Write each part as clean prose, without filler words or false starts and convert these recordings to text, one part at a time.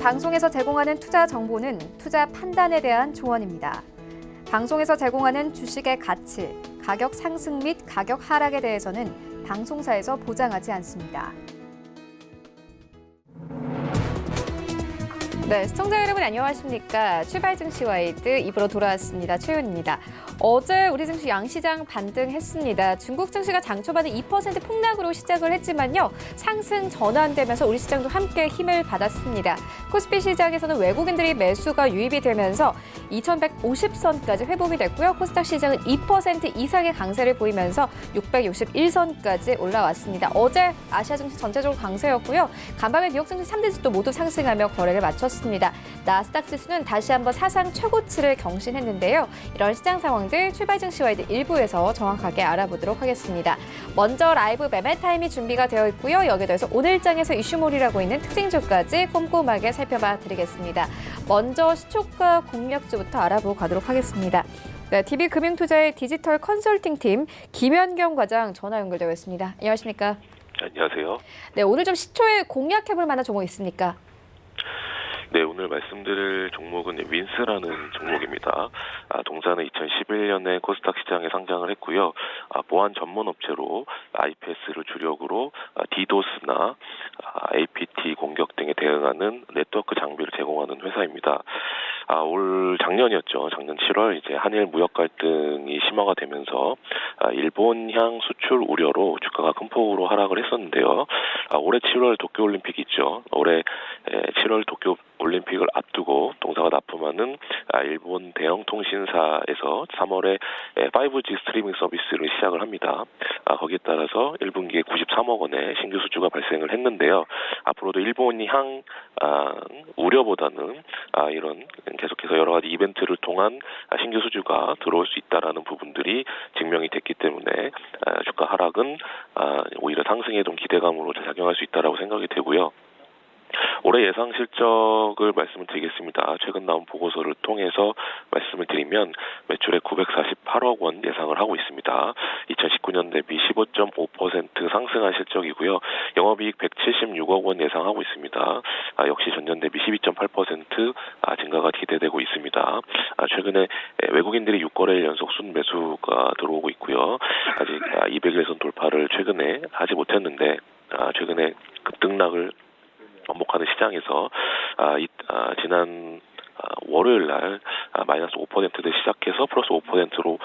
방송에서 제공하는 투자 정보는 투자 판단에 대한 조언입니다. 방송에서 제공하는 주식의 가치, 가격 상승 및 가격 하락에 대해서는 방송사에서 보장하지 않습니다. 네, 시청자 여러분 안녕하십니까. 출발 증시 와이드 입으로 돌아왔습니다. 최윤입니다. 어제 우리 증시 양시장 반등했습니다. 중국 증시가 장 초반에 2% 폭락으로 시작을 했지만요. 상승 전환되면서 우리 시장도 함께 힘을 받았습니다. 코스피 시장에서는 외국인들이 매수가 유입이 되면서 2150선까지 회복이 됐고요. 코스닥 시장은 2% 이상의 강세를 보이면서 661선까지 올라왔습니다. 어제 아시아 증시 전체적으로 강세였고요. 간밤에 뉴욕 증시 3대 지수도 모두 상승하며 거래를 마쳤습니다. 나스닥 지수는 다시 한번 사상 최고치를 경신했는데요. 이런 시장 상황들 출발 증시 와이드 1부에서 정확하게 알아보도록 하겠습니다. 먼저 라이브 매매 타임이 준비가 되어 있고요. 여기에 더해서 오늘장에서 이슈몰이라고 있는 특징주까지 꼼꼼하게 살펴봐 드리겠습니다. 먼저 시초가 공략주부터 알아보고 가도록 하겠습니다. 네, DB금융투자의 디지털 컨설팅팀 김현경 과장 전화 연결되어 있습니다. 안녕하십니까? 안녕하세요. 네, 오늘 좀 시초에 공략해볼 만한 종목 있습니까? 네, 오늘 말씀드릴 종목은 윈스라는 종목입니다. 동사는 2011년에 코스닥 시장에 상장을 했고요. 보안 전문 업체로 IPS를 주력으로 DDoS나 APT 공격 등에 대응하는 네트워크 장비를 제공하는 회사입니다. 올 작년이었죠. 작년 7월 이제 한일 무역 갈등이 심화가 되면서 일본향 수출 우려로 주가가 큰 폭으로 하락을 했었는데요. 올해 7월 도쿄올림픽 있죠. 올해 7월 도쿄 올림픽을 앞두고 동사가 납품하는 일본 대형 통신사에서 3월에 5G 스트리밍 서비스를 시작을 합니다. 거기에 따라서 1분기에 93억 원의 신규 수주가 발생을 했는데요. 앞으로도 일본이 향 우려보다는 이런 계속해서 여러 가지 이벤트를 통한 신규 수주가 들어올 수 있다라는 부분들이 증명이 됐기 때문에 주가 하락은 오히려 상승에 좀 기대감으로 작용할 수 있다라고 생각이 되고요. 올해 예상 실적을 말씀을 드리겠습니다. 최근 나온 보고서를 통해서 말씀을 드리면 매출액 948억 원 예상을 하고 있습니다. 2019년 대비 15.5% 상승한 실적이고요. 영업이익 176억 원 예상하고 있습니다. 역시 전년 대비 12.8% 증가가 기대되고 있습니다. 최근에 외국인들이 6거래일 연속 순매수가 들어오고 있고요. 아직 200일선 돌파를 최근에 하지 못했는데 최근에 급등락을 반복하는 시장에서 지난 월요일 날 마이너스 5%대 시작해서 플러스 5%로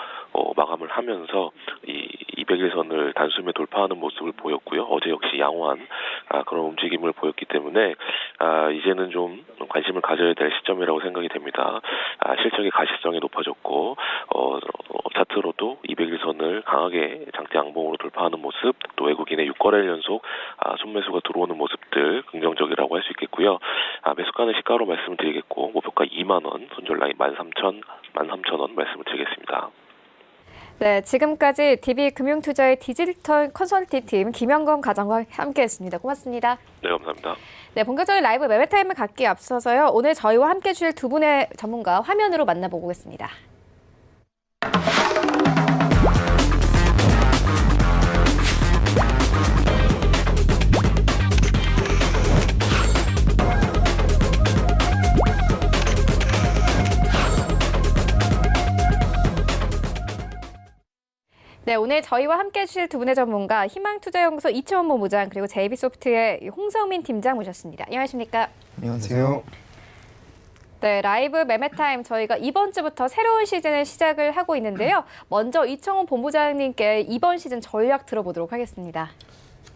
마감을 하면서 이 200일선을 단숨에 돌파하는 모습을 보였고요. 어제 역시 양호한 그런 움직임을 보였기 때문에 이제는 좀 관심을 가져야 될 시점이라고 생각이 됩니다. 실적의 가시성이 높아졌고 차트로도 200일선을 강하게 장대 양봉으로 돌파하는 모습, 또 외국인의 6거래일 연속 순매수가 들어오는 모습들 긍정적이라고 할 수 있겠고요. 매수가는 시가로 말씀을 드리겠고 목표가 2만 원, 손절 라인 13,000원 말씀을 드리겠습니다. 네, 지금까지 DB금융투자의 디지털 컨설팅팀 김현경 과장과 함께했습니다. 고맙습니다. 네, 감사합니다. 네, 본격적인 라이브 매매 타임을 갖기에 앞서서요. 오늘 저희와 함께 해주실 두 분의 전문가 화면으로 만나보고 오겠습니다. 네, 오늘 저희와 함께 해주실 두 분의 전문가 희망투자연구소 이채원 본부장 그리고 JB소프트의 홍성민 팀장 모셨습니다. 안녕하십니까? 안녕하세요. 네, 라이브 매매타임 저희가 이번 주부터 새로운 시즌을 시작을 하고 있는데요. 먼저 이채원 본부장님께 이번 시즌 전략 들어보도록 하겠습니다.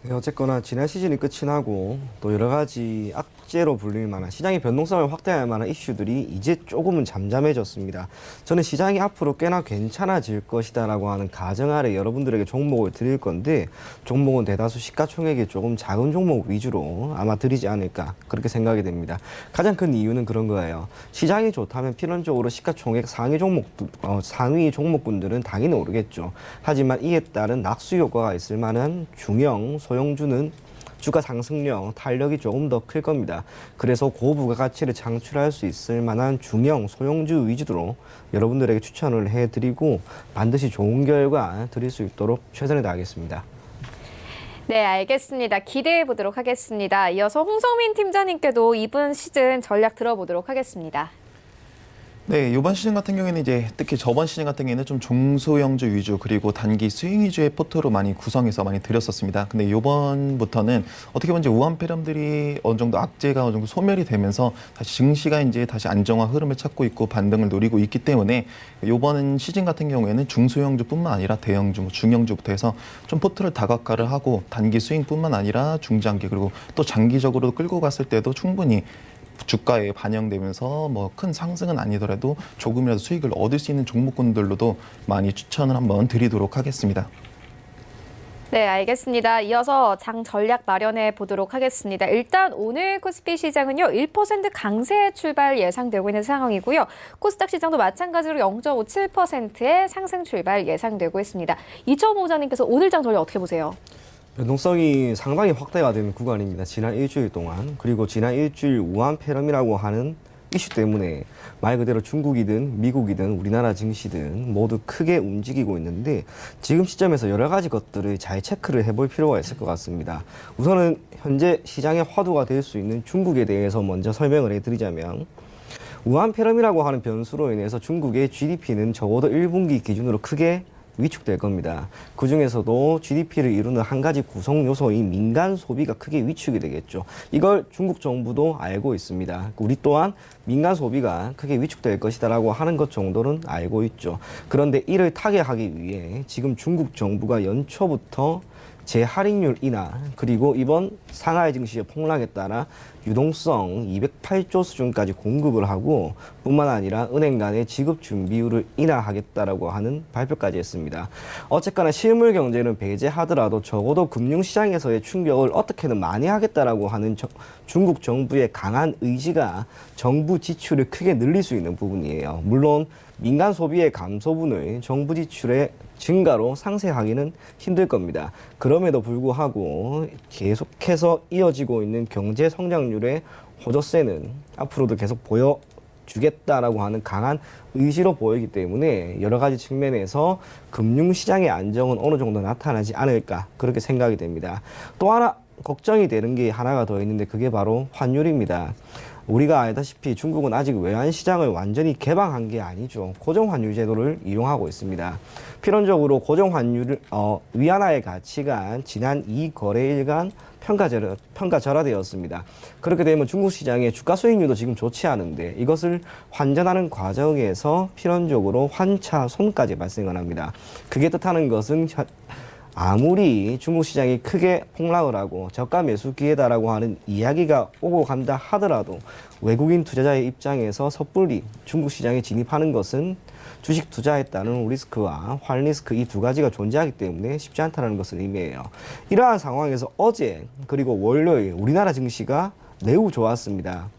네, 어쨌거나 지난 시즌이 끝이 나고 또 여러 가지 악재로 불릴 만한 시장의 변동성을 확대할 만한 이슈들이 이제 조금은 잠잠해졌습니다. 저는 시장이 앞으로 꽤나 괜찮아질 것이다라고 하는 가정 아래 여러분들에게 종목을 드릴 건데 종목은 대다수 시가총액이 조금 작은 종목 위주로 아마 드리지 않을까 그렇게 생각이 됩니다. 가장 큰 이유는 그런 거예요. 시장이 좋다면 필연적으로 시가총액 상위 종목군들은 당연히 오르겠죠. 하지만 이에 따른 낙수 효과가 있을 만한 중형 소형주는 주가 상승력, 탄력이 조금 더 클 겁니다. 그래서 고부가가치를 창출할 수 있을 만한 중형 소형주 위주로 여러분들에게 추천을 해드리고 반드시 좋은 결과 드릴 수 있도록 최선을 다하겠습니다. 네, 알겠습니다. 기대해 보도록 하겠습니다. 이어서 홍성민 팀장님께도 이번 시즌 전략 들어보도록 하겠습니다. 네, 이번 시즌 같은 경우에는 이제 특히 저번 시즌 같은 경우에는 좀 중소형주 위주 그리고 단기 스윙 위주의 포트로 많이 구성해서 많이 드렸었습니다. 근데 이번부터는 어떻게 보면 이제 우한 패럼들이 어느 정도 악재가 어느 정도 소멸이 되면서 다시 증시가 이제 다시 안정화 흐름을 찾고 있고 반등을 노리고 있기 때문에 이번 시즌 같은 경우에는 중소형주뿐만 아니라 대형주, 중형주부터 해서 좀 포트를 다각화를 하고 단기 스윙뿐만 아니라 중장기 그리고 또 장기적으로 끌고 갔을 때도 충분히 주가에 반영되면서 뭐 큰 상승은 아니더라도 조금이라도 수익을 얻을 수 있는 종목군들로도 많이 추천을 한번 드리도록 하겠습니다. 네, 알겠습니다. 이어서 장 전략 마련해 보도록 하겠습니다. 일단 오늘 코스피 시장은요, 1% 강세 출발 예상되고 있는 상황이고요. 코스닥 시장도 마찬가지로 0.57%의 상승 출발 예상되고 있습니다. 이철호 모자님께서 오늘 장 전략 어떻게 보세요? 변동성이 상당히 확대가 되는 구간입니다. 지난 일주일 동안. 그리고 지난 일주일 우한 패럼이라고 하는 이슈 때문에 말 그대로 중국이든 미국이든 우리나라 증시든 모두 크게 움직이고 있는데 지금 시점에서 여러 가지 것들을 잘 체크를 해볼 필요가 있을 것 같습니다. 우선은 현재 시장의 화두가 될 수 있는 중국에 대해서 먼저 설명을 해드리자면 우한 패럼이라고 하는 변수로 인해서 중국의 GDP는 적어도 1분기 기준으로 크게 위축될 겁니다. 그중에서도 GDP를 이루는 한 가지 구성 요소인 민간 소비가 크게 위축이 되겠죠. 이걸 중국 정부도 알고 있습니다. 우리 또한 민간 소비가 크게 위축될 것이다라고 하는 것 정도는 알고 있죠. 그런데 이를 타개하기 위해 지금 중국 정부가 연초부터 재할인율 인하 그리고 이번 상하이 증시의 폭락에 따라 유동성 208조 수준까지 공급을 하고 뿐만 아니라 은행 간의 지급 준비율을 인하하겠다라고 하는 발표까지 했습니다. 어쨌거나 실물 경제는 배제하더라도 적어도 금융시장에서의 충격을 어떻게든 많이 하겠다라고 하는 중국 정부의 강한 의지가 정부 지출을 크게 늘릴 수 있는 부분이에요. 물론 민간 소비의 감소분을 정부 지출의 증가로 상쇄하기는 힘들 겁니다. 그럼에도 불구하고 계속해서 이어지고 있는 경제 성장률의 호조세는 앞으로도 계속 보여주겠다라고 하는 강한 의지로 보이기 때문에 여러 가지 측면에서 금융시장의 안정은 어느 정도 나타나지 않을까 그렇게 생각이 됩니다. 또 하나 걱정이 되는 게 하나가 더 있는데 그게 바로 환율입니다. 우리가 알다시피 중국은 아직 외환 시장을 완전히 개방한 게 아니죠. 고정환율 제도를 이용하고 있습니다. 필연적으로 고정환율 위안화의 가치가 지난 2거래일간 평가절하되었습니다. 그렇게 되면 중국 시장의 주가 수익률도 지금 좋지 않은데 이것을 환전하는 과정에서 필연적으로 환차 손까지 발생을 합니다. 그게 뜻하는 것은 아무리 중국 시장이 크게 폭락을 하고 저가 매수 기회다라고 하는 이야기가 오고 간다 하더라도 외국인 투자자의 입장에서 섣불리 중국 시장에 진입하는 것은 주식 투자에 따른 리스크와 환 리스크 이 두 가지가 존재하기 때문에 쉽지 않다는 것을 의미해요. 이러한 상황에서 어제 그리고 월요일 우리나라 증시가 매우 좋았습니다.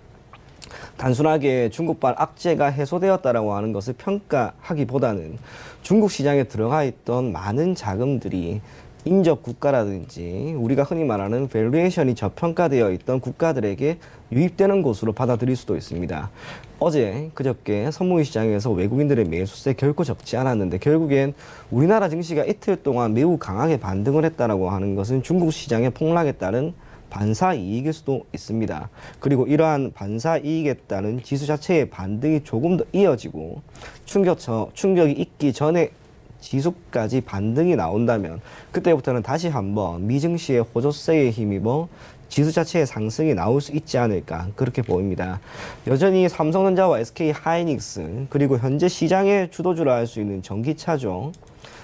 단순하게 중국발 악재가 해소되었다라고 하는 것을 평가하기보다는 중국 시장에 들어가 있던 많은 자금들이 인접 국가라든지 우리가 흔히 말하는 밸류에이션이 저평가되어 있던 국가들에게 유입되는 곳으로 받아들일 수도 있습니다. 어제 그저께 선물 시장에서 외국인들의 매수세 결코 적지 않았는데 결국엔 우리나라 증시가 이틀 동안 매우 강하게 반등을 했다라고 하는 것은 중국 시장의 폭락에 따른 반사 이익일 수도 있습니다. 그리고 이러한 반사 이익에 따른 지수 자체의 반등이 조금 더 이어지고 충격이 있기 전에 지수까지 반등이 나온다면 그때부터는 다시 한번 미증시의 호조세에 힘입어 지수 자체의 상승이 나올 수 있지 않을까 그렇게 보입니다. 여전히 삼성전자와 SK하이닉스 그리고 현재 시장의 주도주라 할 수 있는 전기차죠.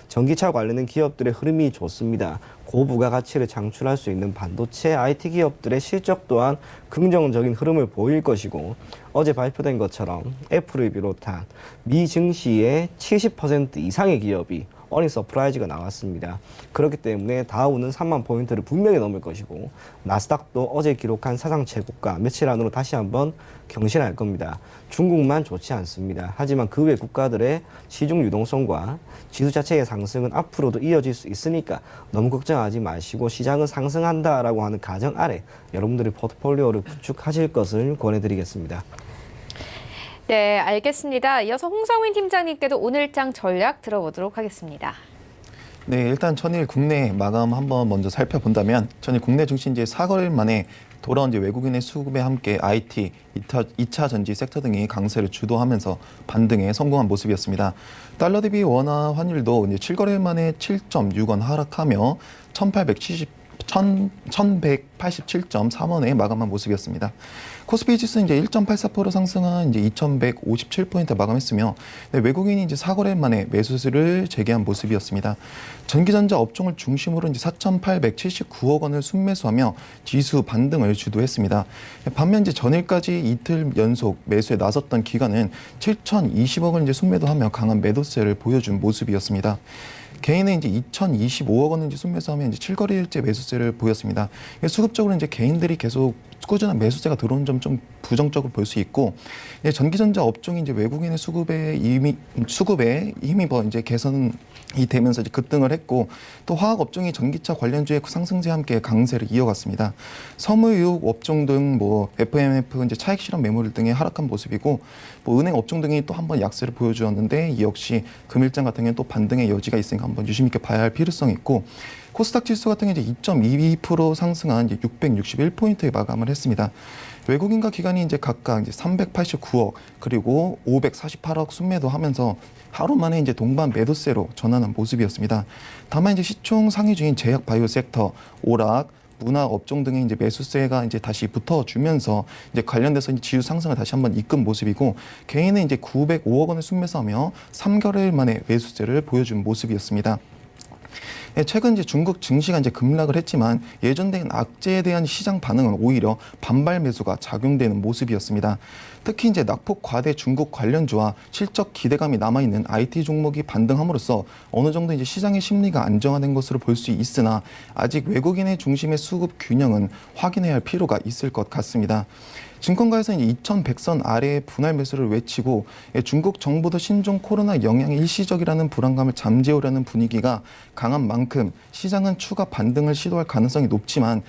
전기차 관련된 기업들의 흐름이 좋습니다. 고부가가치를 창출할 수 있는 반도체 IT 기업들의 실적 또한 긍정적인 흐름을 보일 것이고 어제 발표된 것처럼 애플을 비롯한 미 증시의 70% 이상의 기업이 어닝 서프라이즈가 나왔습니다. 그렇기 때문에 다우는 3만 포인트를 분명히 넘을 것이고 나스닥도 어제 기록한 사상 최고가 며칠 안으로 다시 한번 경신할 겁니다. 중국만 좋지 않습니다. 하지만 그 외 국가들의 시중 유동성과 지수 자체의 상승은 앞으로도 이어질 수 있으니까 너무 걱정하지 마시고 시장은 상승한다라고 하는 가정 아래 여러분들의 포트폴리오를 구축하실 것을 권해드리겠습니다. 네, 알겠습니다. 이어서 홍성민 팀장님께도 오늘장 전략 들어보도록 하겠습니다. 네, 일단 전일 국내 마감 한번 먼저 살펴본다면 전일 국내 증시 이제 4거래일 만에 돌아온 이제 외국인의 수급에 함께 IT, 2차 전지 섹터 등이 강세를 주도하면서 반등에 성공한 모습이었습니다. 달러 대비 원화 환율도 이제 7거래일 만에 7.6원 하락하며 1,187.3원에 마감한 모습이었습니다. 코스피 지수는 이제 1.84% 상승한 이제 2,157포인트 마감했으며 외국인이 이제 4거래일 만에 매수세를 재개한 모습이었습니다. 전기전자 업종을 중심으로 이제 4,879억 원을 순매수하며 지수 반등을 주도했습니다. 반면 이제 전일까지 이틀 연속 매수에 나섰던 기관은 7,020억 원 이제 순매도하며 강한 매도세를 보여준 모습이었습니다. 개인은 이제 2,025억 원을 이제 순매수하면 이제 7거래일째 매수세를 보였습니다. 수급적으로 이제 개인들이 계속 꾸준한 매수세가 들어오는 점 좀 부정적으로 볼 수 있고, 전기전자 업종이 이제 외국인의 수급에 힘입어 이제 개선이 되면서 이제 급등을 했고, 또 화학 업종이 전기차 관련주의 상승세와 함께 강세를 이어갔습니다. 섬유유혹 업종 등 뭐 FMF 이제 차익 실현 매물 등의 하락한 모습이고, 뭐 은행 업종 등이 또 한번 약세를 보여주었는데 이 역시 금일장 같은 경우는 또 반등의 여지가 있으니까 한번 유심 있게 봐야 할 필요성이 있고. 코스닥 지수 같은 경우 이제 2.22% 상승한 이제 661포인트에 마감을 했습니다. 외국인과 기관이 이제 각각 이제 389억 그리고 548억 순매도하면서 하루 만에 이제 동반 매도세로 전환한 모습이었습니다. 다만 이제 시총 상위 중인 제약 바이오 섹터, 오락, 문화 업종 등의 이제 매수세가 이제 다시 붙어주면서 이제 관련돼서 이제 지수 상승을 다시 한번 이끈 모습이고, 개인은 이제 905억 원을 순매수하며 3개월 만에 매수세를 보여준 모습이었습니다. 최근 이제 중국 증시가 이제 급락을 했지만 예전된 악재에 대한 시장 반응은 오히려 반발 매수가 작용되는 모습이었습니다. 특히 이제 낙폭 과대 중국 관련주와 실적 기대감이 남아있는 IT 종목이 반등함으로써 어느 정도 이제 시장의 심리가 안정화된 것으로 볼 수 있으나 아직 외국인의 중심의 수급 균형은 확인해야 할 필요가 있을 것 같습니다. 증권가에서는 2100선 아래의 분할 매수를 외치고 중국 정부도 신종 코로나 영향이 일시적이라는 불안감을 잠재우려는 분위기가 강한 만큼 시장은 추가 반등을 시도할 가능성이 높지만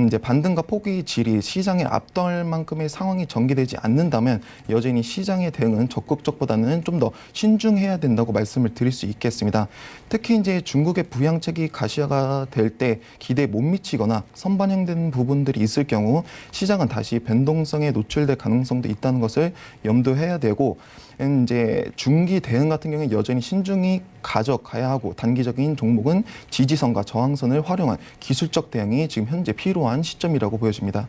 이제 반등과 포기 질이 시장에 앞돌 만큼의 상황이 전개되지 않는다면 여전히 시장의 대응은 적극적보다는 좀 더 신중해야 된다고 말씀을 드릴 수 있겠습니다. 특히 이제 중국의 부양책이 가시화가 될 때 기대에 못 미치거나 선반영된 부분들이 있을 경우 시장은 다시 변동성에 노출될 가능성도 있다는 것을 염두해야 되고, 이제 중기 대응 같은 경우에 여전히 신중히 가져가야 하고, 단기적인 종목은 지지선과 저항선을 활용한 기술적 대응이 지금 현재 필요한 시점이라고 보여집니다.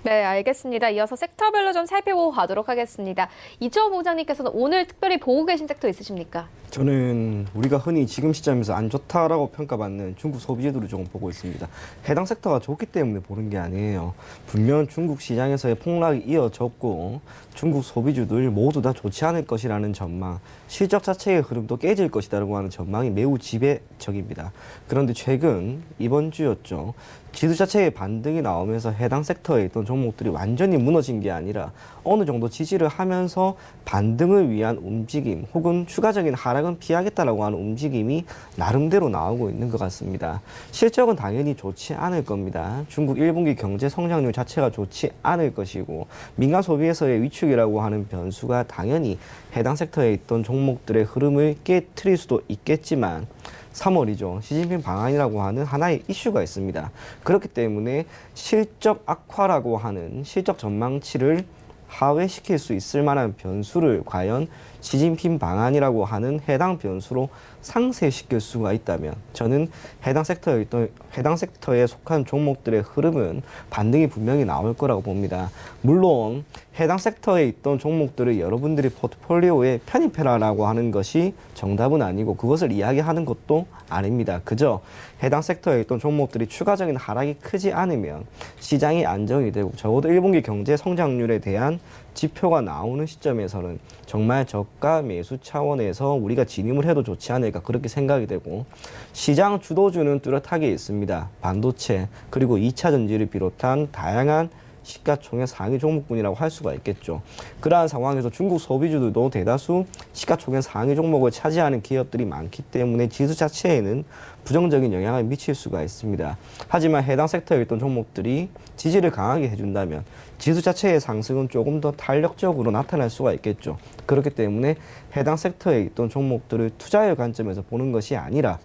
네, 알겠습니다. 이어서 섹터별로 좀 살펴보고 가도록 하겠습니다. 이주호 부장님께서는 오늘 특별히 보고 계신 섹터 있으십니까? 저는 우리가 흔히 지금 시점에서 안 좋다라고 평가받는 중국 소비주들을 조금 보고 있습니다. 해당 섹터가 좋기 때문에 보는 게 아니에요. 분명 중국 시장에서의 폭락이 이어졌고 중국 소비주들 모두 다 좋지 않을 것이라는 전망, 실적 자체의 흐름도 깨질 것이라고 하는 전망이 매우 지배적입니다. 그런데 최근 이번 주였죠. 지수 자체의 반등이 나오면서 해당 섹터에 있던 종목들이 완전히 무너진 게 아니라 어느 정도 지지를 하면서 반등을 위한 움직임 혹은 추가적인 하락은 피하겠다라고 하는 움직임이 나름대로 나오고 있는 것 같습니다. 실적은 당연히 좋지 않을 겁니다. 중국 1분기 경제 성장률 자체가 좋지 않을 것이고 민간 소비에서의 위축이라고 하는 변수가 당연히 해당 섹터에 있던 종목들의 흐름을 깨트릴 수도 있겠지만 3월이죠. 시진핑 방한이라고 하는 하나의 이슈가 있습니다. 그렇기 때문에 실적 악화라고 하는 실적 전망치를 하회시킬 수 있을 만한 변수를 과연 시진핑 방안이라고 하는 해당 변수로 상쇄시킬 수가 있다면 저는 해당 섹터에 속한 종목들의 흐름은 반등이 분명히 나올 거라고 봅니다. 물론 해당 섹터에 있던 종목들을 여러분들이 포트폴리오에 편입해라라고 하는 것이 정답은 아니고 그것을 이야기하는 것도 아닙니다. 그저 해당 섹터에 있던 종목들이 추가적인 하락이 크지 않으면 시장이 안정이 되고 적어도 1분기 경제 성장률에 대한 지표가 나오는 시점에서는 정말 저가 매수 차원에서 우리가 진입을 해도 좋지 않을까 그렇게 생각이 되고, 시장 주도주는 뚜렷하게 있습니다. 반도체 그리고 2차 전지를 비롯한 다양한 시가총액 상위 종목군이라고 할 수가 있겠죠. 그러한 상황에서 중국 소비주들도 대다수 시가총액 상위 종목을 차지하는 기업들이 많기 때문에 지수 자체에는 부정적인 영향을 미칠 수가 있습니다. 하지만 해당 섹터에 있던 종목들이 지지를 강하게 해준다면 지수 자체의 상승은 조금 더 탄력적으로 나타날 수가 있겠죠. 그렇기 때문에 해당 섹터에 있던 종목들을 투자의 관점에서 보는 것이 아니라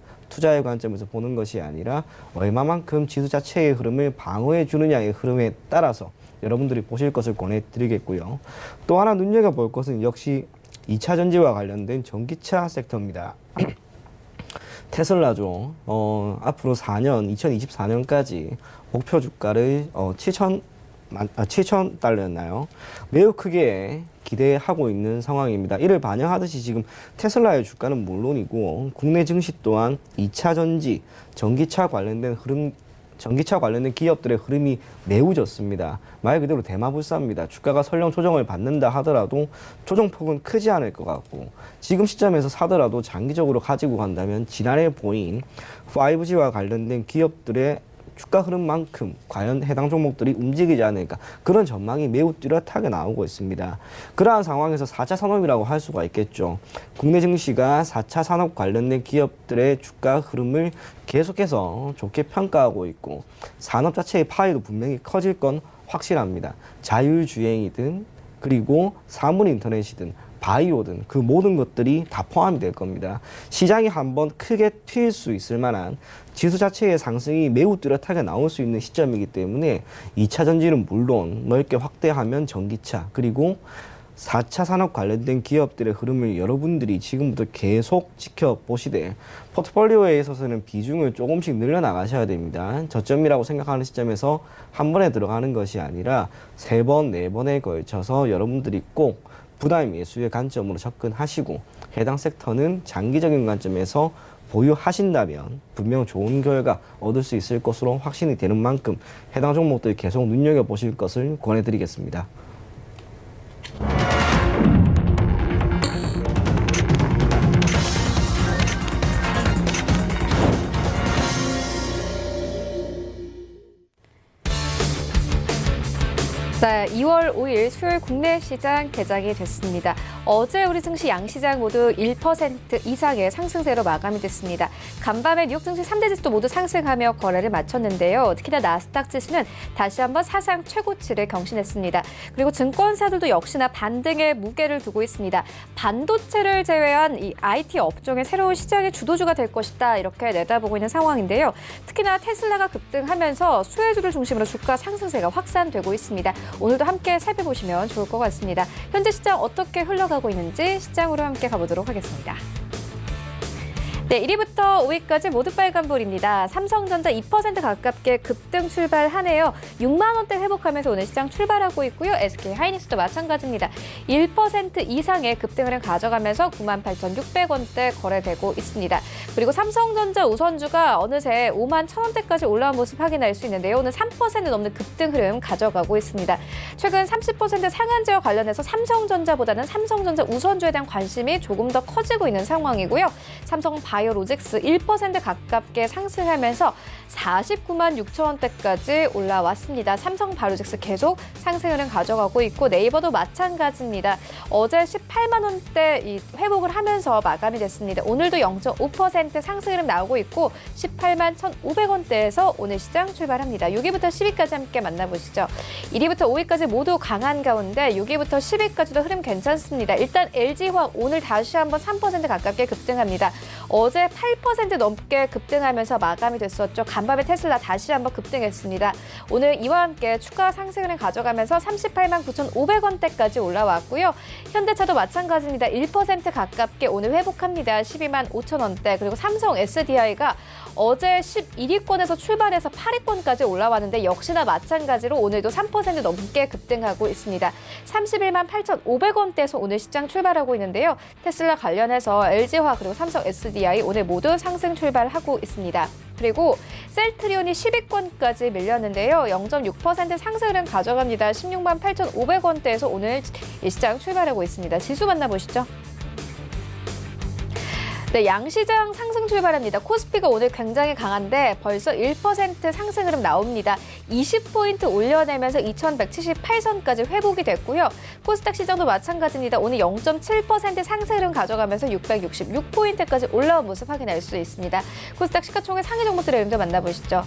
얼마만큼 지수 자체의 흐름을 방어해 주느냐의 흐름에 따라서 여러분들이 보실 것을 권해드리겠고요. 또 하나 눈여겨볼 것은 역시 2차 전지와 관련된 전기차 섹터입니다. 테슬라죠. 앞으로 2024년까지 목표 주가를 7,000달러였나요? 매우 크게 기대하고 있는 상황입니다. 이를 반영하듯이 지금 테슬라의 주가는 물론이고 국내 증시 또한 2차 전지, 전기차 관련된 기업들의 흐름이 매우 좋습니다. 말 그대로 대마불사입니다. 주가가 설령 조정을 받는다 하더라도 조정폭은 크지 않을 것 같고 지금 시점에서 사더라도 장기적으로 가지고 간다면 지난해 보인 5G와 관련된 기업들의 주가 흐름만큼 과연 해당 종목들이 움직이지 않을까 그런 전망이 매우 뚜렷하게 나오고 있습니다. 그러한 상황에서 4차 산업이라고 할 수가 있겠죠. 국내 증시가 4차 산업 관련된 기업들의 주가 흐름을 계속해서 좋게 평가하고 있고 산업 자체의 파이도 분명히 커질 건 확실합니다. 자율주행이든 그리고 사물인터넷이든 바이오든 그 모든 것들이 다 포함이 될 겁니다. 시장이 한번 크게 튈 수 있을 만한 지수 자체의 상승이 매우 뚜렷하게 나올 수 있는 시점이기 때문에 2차 전지는 물론 넓게 확대하면 전기차 그리고 4차 산업 관련된 기업들의 흐름을 여러분들이 지금부터 계속 지켜보시되 포트폴리오에 있어서는 비중을 조금씩 늘려나가셔야 됩니다. 저점이라고 생각하는 시점에서 한 번에 들어가는 것이 아니라 3번, 4번에 걸쳐서 여러분들이 꼭 부담 매수의 관점으로 접근하시고 해당 섹터는 장기적인 관점에서 보유하신다면 분명 좋은 결과 얻을 수 있을 것으로 확신이 되는 만큼 해당 종목들 계속 눈여겨보실 것을 권해드리겠습니다. 네, 2월 5일 수요일 국내 시장 개장이 됐습니다. 어제 우리 증시 양시장 모두 1% 이상의 상승세로 마감이 됐습니다. 간밤에 뉴욕 증시 3대 지수도 모두 상승하며 거래를 마쳤는데요. 특히나 나스닥 지수는 다시 한번 사상 최고치를 경신했습니다. 그리고 증권사들도 역시나 반등의 무게를 두고 있습니다. 반도체를 제외한 이 IT 업종의 새로운 시장의 주도주가 될 것이다 이렇게 내다보고 있는 상황인데요. 특히나 테슬라가 급등하면서 수혜주를 중심으로 주가 상승세가 확산되고 있습니다. 오늘도 함께 살펴보시면 좋을 것 같습니다. 현재 시장 어떻게 흘러가고 있는지 시장으로 함께 가보도록 하겠습니다. 네, 1위부터 5위까지 모두 빨간불입니다. 삼성전자 2% 가깝게 급등 출발하네요. 6만 원대 회복하면서 오늘 시장 출발하고 있고요. SK하이닉스도 마찬가지입니다. 1% 이상의 급등을 가져가면서 98,600원대 거래되고 있습니다. 그리고 삼성전자 우선주가 어느새 5만 1,000원대까지 올라온 모습 확인할 수 있는데요. 오늘 3% 넘는 급등 흐름 가져가고 있습니다. 최근 30% 상한제와 관련해서 삼성전자보다는 삼성전자 우선주에 대한 관심이 조금 더 커지고 있는 상황이고요. 삼성 바이오로직스 1% 가깝게 상승하면서 49만 6천 원대까지 올라왔습니다. 삼성 바이오로직스 계속 상승 흐름 가져가고 있고 네이버도 마찬가지입니다. 어제 18만 원대 회복을 하면서 마감이 됐습니다. 오늘도 0.5% 상승 흐름 나오고 있고 18만 1,500원대에서 오늘 시장 출발합니다. 6위부터 10위까지 함께 만나보시죠. 1위부터 5위까지 모두 강한 가운데 6위부터 10위까지도 흐름 괜찮습니다. 일단 LG화학 오늘 다시 한번 3% 가깝게 급등합니다. 어제 8% 넘게 급등하면서 마감이 됐었죠. 간밤에 테슬라 다시 한번 급등했습니다. 오늘 이와 함께 추가 상승을 가져가면서 38만 9,500원대까지 올라왔고요. 현대차도 마찬가지입니다. 1% 가깝게 오늘 회복합니다. 12만 5천 원대. 그리고 삼성 SDI가 어제 11위권에서 출발해서 8위권까지 올라왔는데 역시나 마찬가지로 오늘도 3% 넘게 급등하고 있습니다. 31만 8,500원대에서 오늘 시장 출발하고 있는데요. 테슬라 관련해서 LG화학 그리고 삼성 SDI 오늘 모두 상승 출발하고 있습니다. 그리고 셀트리온이 10위권까지 밀렸는데요. 0.6% 상승을 가져갑니다. 16만 8,500원대에서 오늘 이 시장 출발하고 있습니다. 지수 만나보시죠. 네, 양시장 상승 출발합니다. 코스피가 오늘 굉장히 강한데 벌써 1% 상승 흐름 나옵니다. 20포인트 올려내면서 2178선까지 회복이 됐고요. 코스닥 시장도 마찬가지입니다. 오늘 0.7% 상승 흐름 가져가면서 666포인트까지 올라온 모습 확인할 수 있습니다. 코스닥 시가총액 상위 종목들의 흐름도 만나보시죠.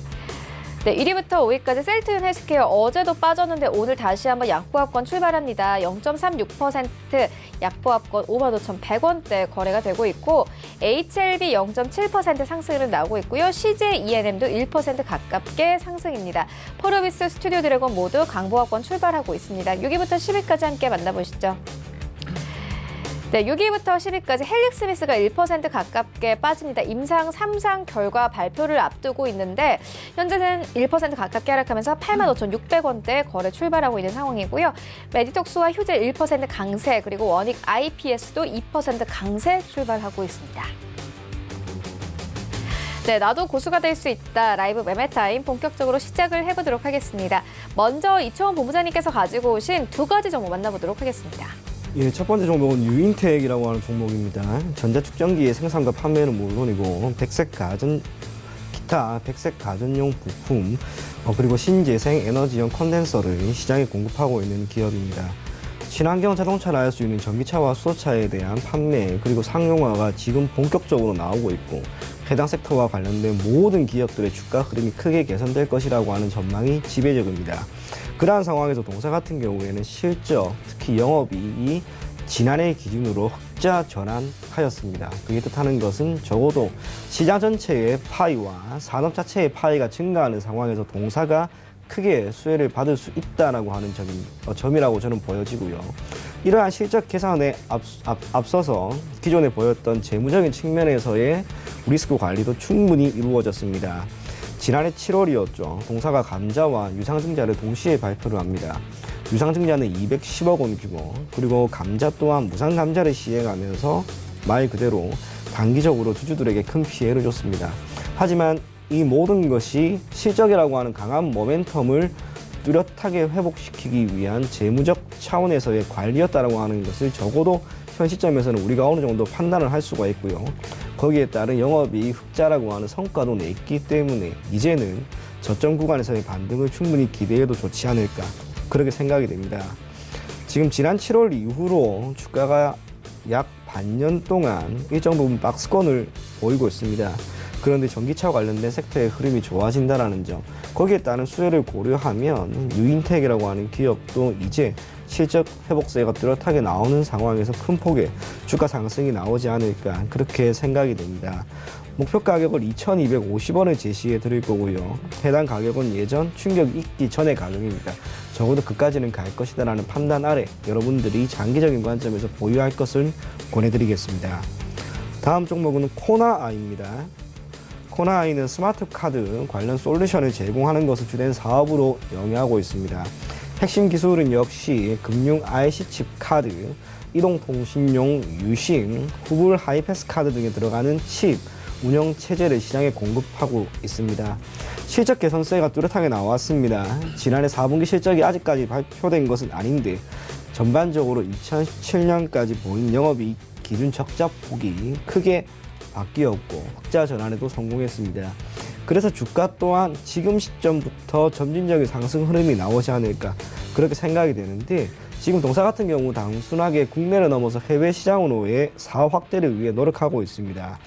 네, 1위부터 5위까지 셀트리온 헬스케어 어제도 빠졌는데 오늘 다시 한번 약보합권 출발합니다. 0.36% 약보합권 55,100원대 거래가 되고 있고 HLB 0.7% 상승으로 나오고 있고요. CJ ENM도 1% 가깝게 상승입니다. 펄어비스 스튜디오 드래곤 모두 강보합권 출발하고 있습니다. 6위부터 10위까지 함께 만나보시죠. 네, 6위부터 10위까지 헬릭스미스가 1% 가깝게 빠집니다. 임상 3상 결과 발표를 앞두고 있는데 현재는 1% 가깝게 하락하면서 85,600원대 거래 출발하고 있는 상황이고요. 메디톡스와 휴젤 1% 강세 그리고 원익 IPS도 2% 강세 출발하고 있습니다. 네, 나도 고수가 될 수 있다. 라이브 매매타임 본격적으로 시작을 해보도록 하겠습니다. 먼저 이초원 본부장님께서 가지고 오신 두 가지 정보 만나보도록 하겠습니다. 예, 첫 번째 종목은 유인텍이라고 하는 종목입니다. 전자축전기의 생산과 판매는 물론이고 기타 백색 가전용 부품 그리고 신재생 에너지용 컨덴서를 시장에 공급하고 있는 기업입니다. 친환경 자동차를 알 수 있는 전기차와 수소차에 대한 판매 그리고 상용화가 지금 본격적으로 나오고 있고 해당 섹터와 관련된 모든 기업들의 주가 흐름이 크게 개선될 것이라고 하는 전망이 지배적입니다. 그러한 상황에서 동사 같은 경우에는 실적, 특히 영업이익이 지난해 기준으로 흑자 전환하였습니다. 그게 뜻하는 것은 적어도 시장 전체의 파이와 산업 자체의 파이가 증가하는 상황에서 동사가 크게 수혜를 받을 수 있다라고 하는 점이라고 저는 보여지고요. 이러한 실적 개선에 앞서서 기존에 보였던 재무적인 측면에서의 리스크 관리도 충분히 이루어졌습니다. 지난해 7월이었죠. 동사가 감자와 유상증자를 동시에 발표를 합니다. 유상증자는 210억 원 규모, 그리고 감자 또한 무상감자를 시행하면서 말 그대로 단기적으로 주주들에게 큰 피해를 줬습니다. 하지만 이 모든 것이 실적이라고 하는 강한 모멘텀을 뚜렷하게 회복시키기 위한 재무적 차원에서의 관리였다라고 하는 것을 적어도 현 시점에서는 우리가 어느 정도 판단을 할 수가 있고요. 거기에 따른 영업이익 흑자라고 하는 성과도 냈기 때문에 이제는 저점 구간에서의 반등을 충분히 기대해도 좋지 않을까 그렇게 생각이 됩니다. 지금 지난 7월 이후로 주가가 약 반년 동안 일정 부분 박스권을 보이고 있습니다. 그런데 전기차와 관련된 섹터의 흐름이 좋아진다는 점, 거기에 따른 수혜를 고려하면 유인텍이라고 하는 기업도 이제 실적 회복세가 뚜렷하게 나오는 상황에서 큰 폭의 주가 상승이 나오지 않을까 그렇게 생각이 됩니다. 목표 가격을 2,250원을 제시해 드릴 거고요. 해당 가격은 예전 충격이 있기 전의 가격입니다. 적어도 그까지는 갈 것이다라는 판단 아래 여러분들이 장기적인 관점에서 보유할 것을 권해드리겠습니다. 다음 종목은 코나아이입니다. 코나아이는 스마트 카드 관련 솔루션을 제공하는 것을 주된 사업으로 영위하고 있습니다. 핵심 기술은 역시 금융 IC칩 카드, 이동통신용 유심, 후불 하이패스 카드 등에 들어가는 칩 운영 체제를 시장에 공급하고 있습니다. 실적 개선세가 뚜렷하게 나왔습니다. 지난해 4분기 실적이 아직까지 발표된 것은 아닌데 전반적으로 2017년까지 보인 영업이익 기준 적자 폭이 크게 바뀌었고 흑자 전환에도 성공했습니다. 그래서 주가 또한 지금 시점부터 점진적인 상승 흐름이 나오지 않을까 그렇게 생각이 되는데 지금 동사 같은 경우 단순하게 국내를 넘어서 해외 시장으로의 사업 확대를 위해 노력하고 있습니다.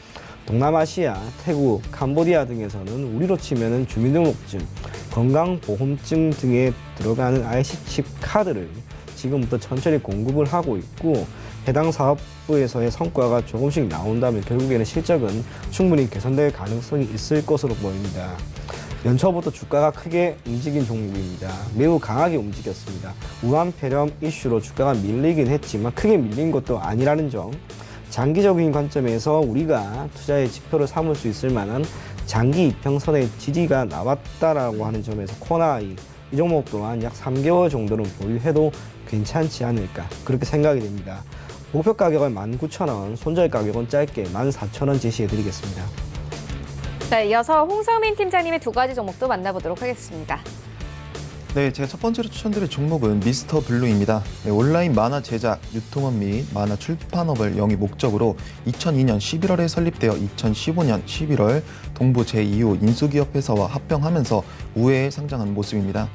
동남아시아, 태국, 캄보디아 등에서는 우리로 치면은 주민등록증, 건강보험증 등에 들어가는 IC칩 카드를 지금부터 천천히 공급을 하고 있고 해당 사업부에서의 성과가 조금씩 나온다면 결국에는 실적은 충분히 개선될 가능성이 있을 것으로 보입니다. 연초부터 주가가 크게 움직인 종목입니다. 매우 강하게 움직였습니다. 우한 폐렴 이슈로 주가가 밀리긴 했지만 크게 밀린 것도 아니라는 점, 장기적인 관점에서 우리가 투자의 지표를 삼을 수 있을 만한 장기 이평선의 지지가 나왔다라고 하는 점에서 코나아이 이 종목 또한 약 3개월 정도는 보유해도 괜찮지 않을까 그렇게 생각이 됩니다. 목표 가격은 19,000원, 손절 가격은 짧게 14,000원 제시해드리겠습니다. 네, 이어서 홍성민 팀장님의 두 가지 종목도 만나보도록 하겠습니다. 네, 제가 첫 번째로 추천드릴 종목은 미스터 블루입니다. 네, 온라인 만화 제작, 유통업 및 만화 출판업을 영위 목적으로 2002년 11월에 설립되어 2015년 11월 동부 제2호 인수기업 회사와 합병하면서 우회에 상장한 모습입니다.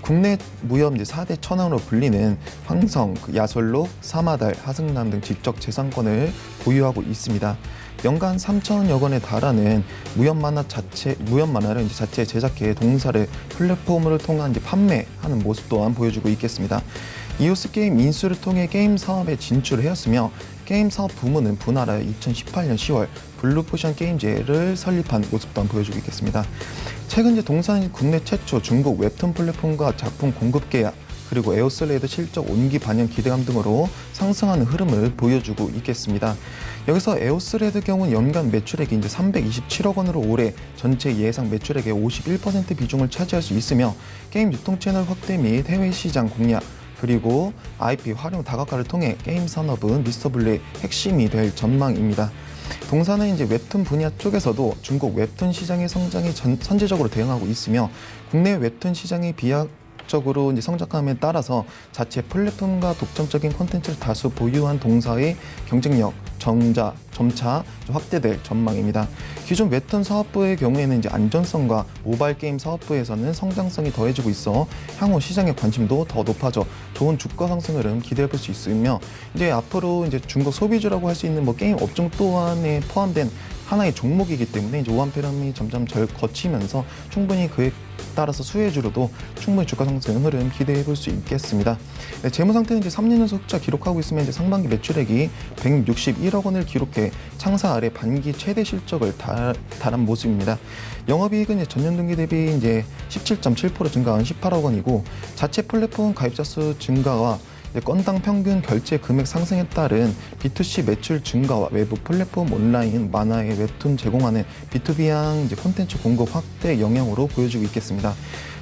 국내 무협 4대 천왕으로 불리는 황성, 야설록, 사마달, 하승남 등 지적 재산권을 보유하고 있습니다. 연간 3천여 권에 달하는 무협 만화를 자체 제작해 동사를 플랫폼을 통한 판매하는 모습 또한 보여주고 있겠습니다. 이오스 게임 인수를 통해 게임 사업에 진출을 하였으며 게임 사업 부문은 분할하여 2018년 10월 블루포션 게임즈를 설립한 모습 또한 보여주고 있겠습니다. 최근 동사는 국내 최초 중국 웹툰 플랫폼과 작품 공급 계약, 그리고 에오스레드 실적 온기 반영 기대감 등으로 상승하는 흐름을 보여주고 있겠습니다. 여기서 에오스레드 경우는 연간 매출액이 327억 원으로 올해 전체 예상 매출액의 51% 비중을 차지할 수 있으며 게임 유통 채널 확대 및 해외 시장 공략, 그리고 IP 활용 다각화를 통해 게임 산업은 미스터블루의 핵심이 될 전망입니다. 동사는 웹툰 분야 쪽에서도 중국 웹툰 시장의 성장에 선제적으로 대응하고 있으며 국내 웹툰 시장의 비약적으로 성장함에 따라서 자체 플랫폼과 독점적인 콘텐츠를 다수 보유한 동사의 경쟁력 점차 확대될 전망입니다. 기존 웹툰 사업부의 경우에는 안전성과 모바일 게임 사업부에서는 성장성이 더해지고 있어 향후 시장의 관심도 더 높아져 좋은 주가 상승 흐름 기대해 볼 수 있으며 앞으로 중국 소비주라고 할 수 있는 게임 업종 또한에 포함된 하나의 종목이기 때문에 오한폐렴이 점점 거치면서 충분히 그에 따라서 수혜주로도 충분히 주가 상승 흐름 기대해 볼 수 있겠습니다. 네, 재무 상태는 3년 연속 흑자 기록하고 있으면 상반기 매출액이 161억 원을 기록해 창사 아래 반기 최대 실적을 달한 모습입니다. 영업이익은 전년 동기 대비 17.7% 증가한 18억 원이고 자체 플랫폼 가입자 수 증가와 건당 평균 결제 금액 상승에 따른 B2C 매출 증가와 외부 플랫폼 온라인 만화의 웹툰 제공하는 B2B향 콘텐츠 공급 확대 영향으로 보여주고 있겠습니다.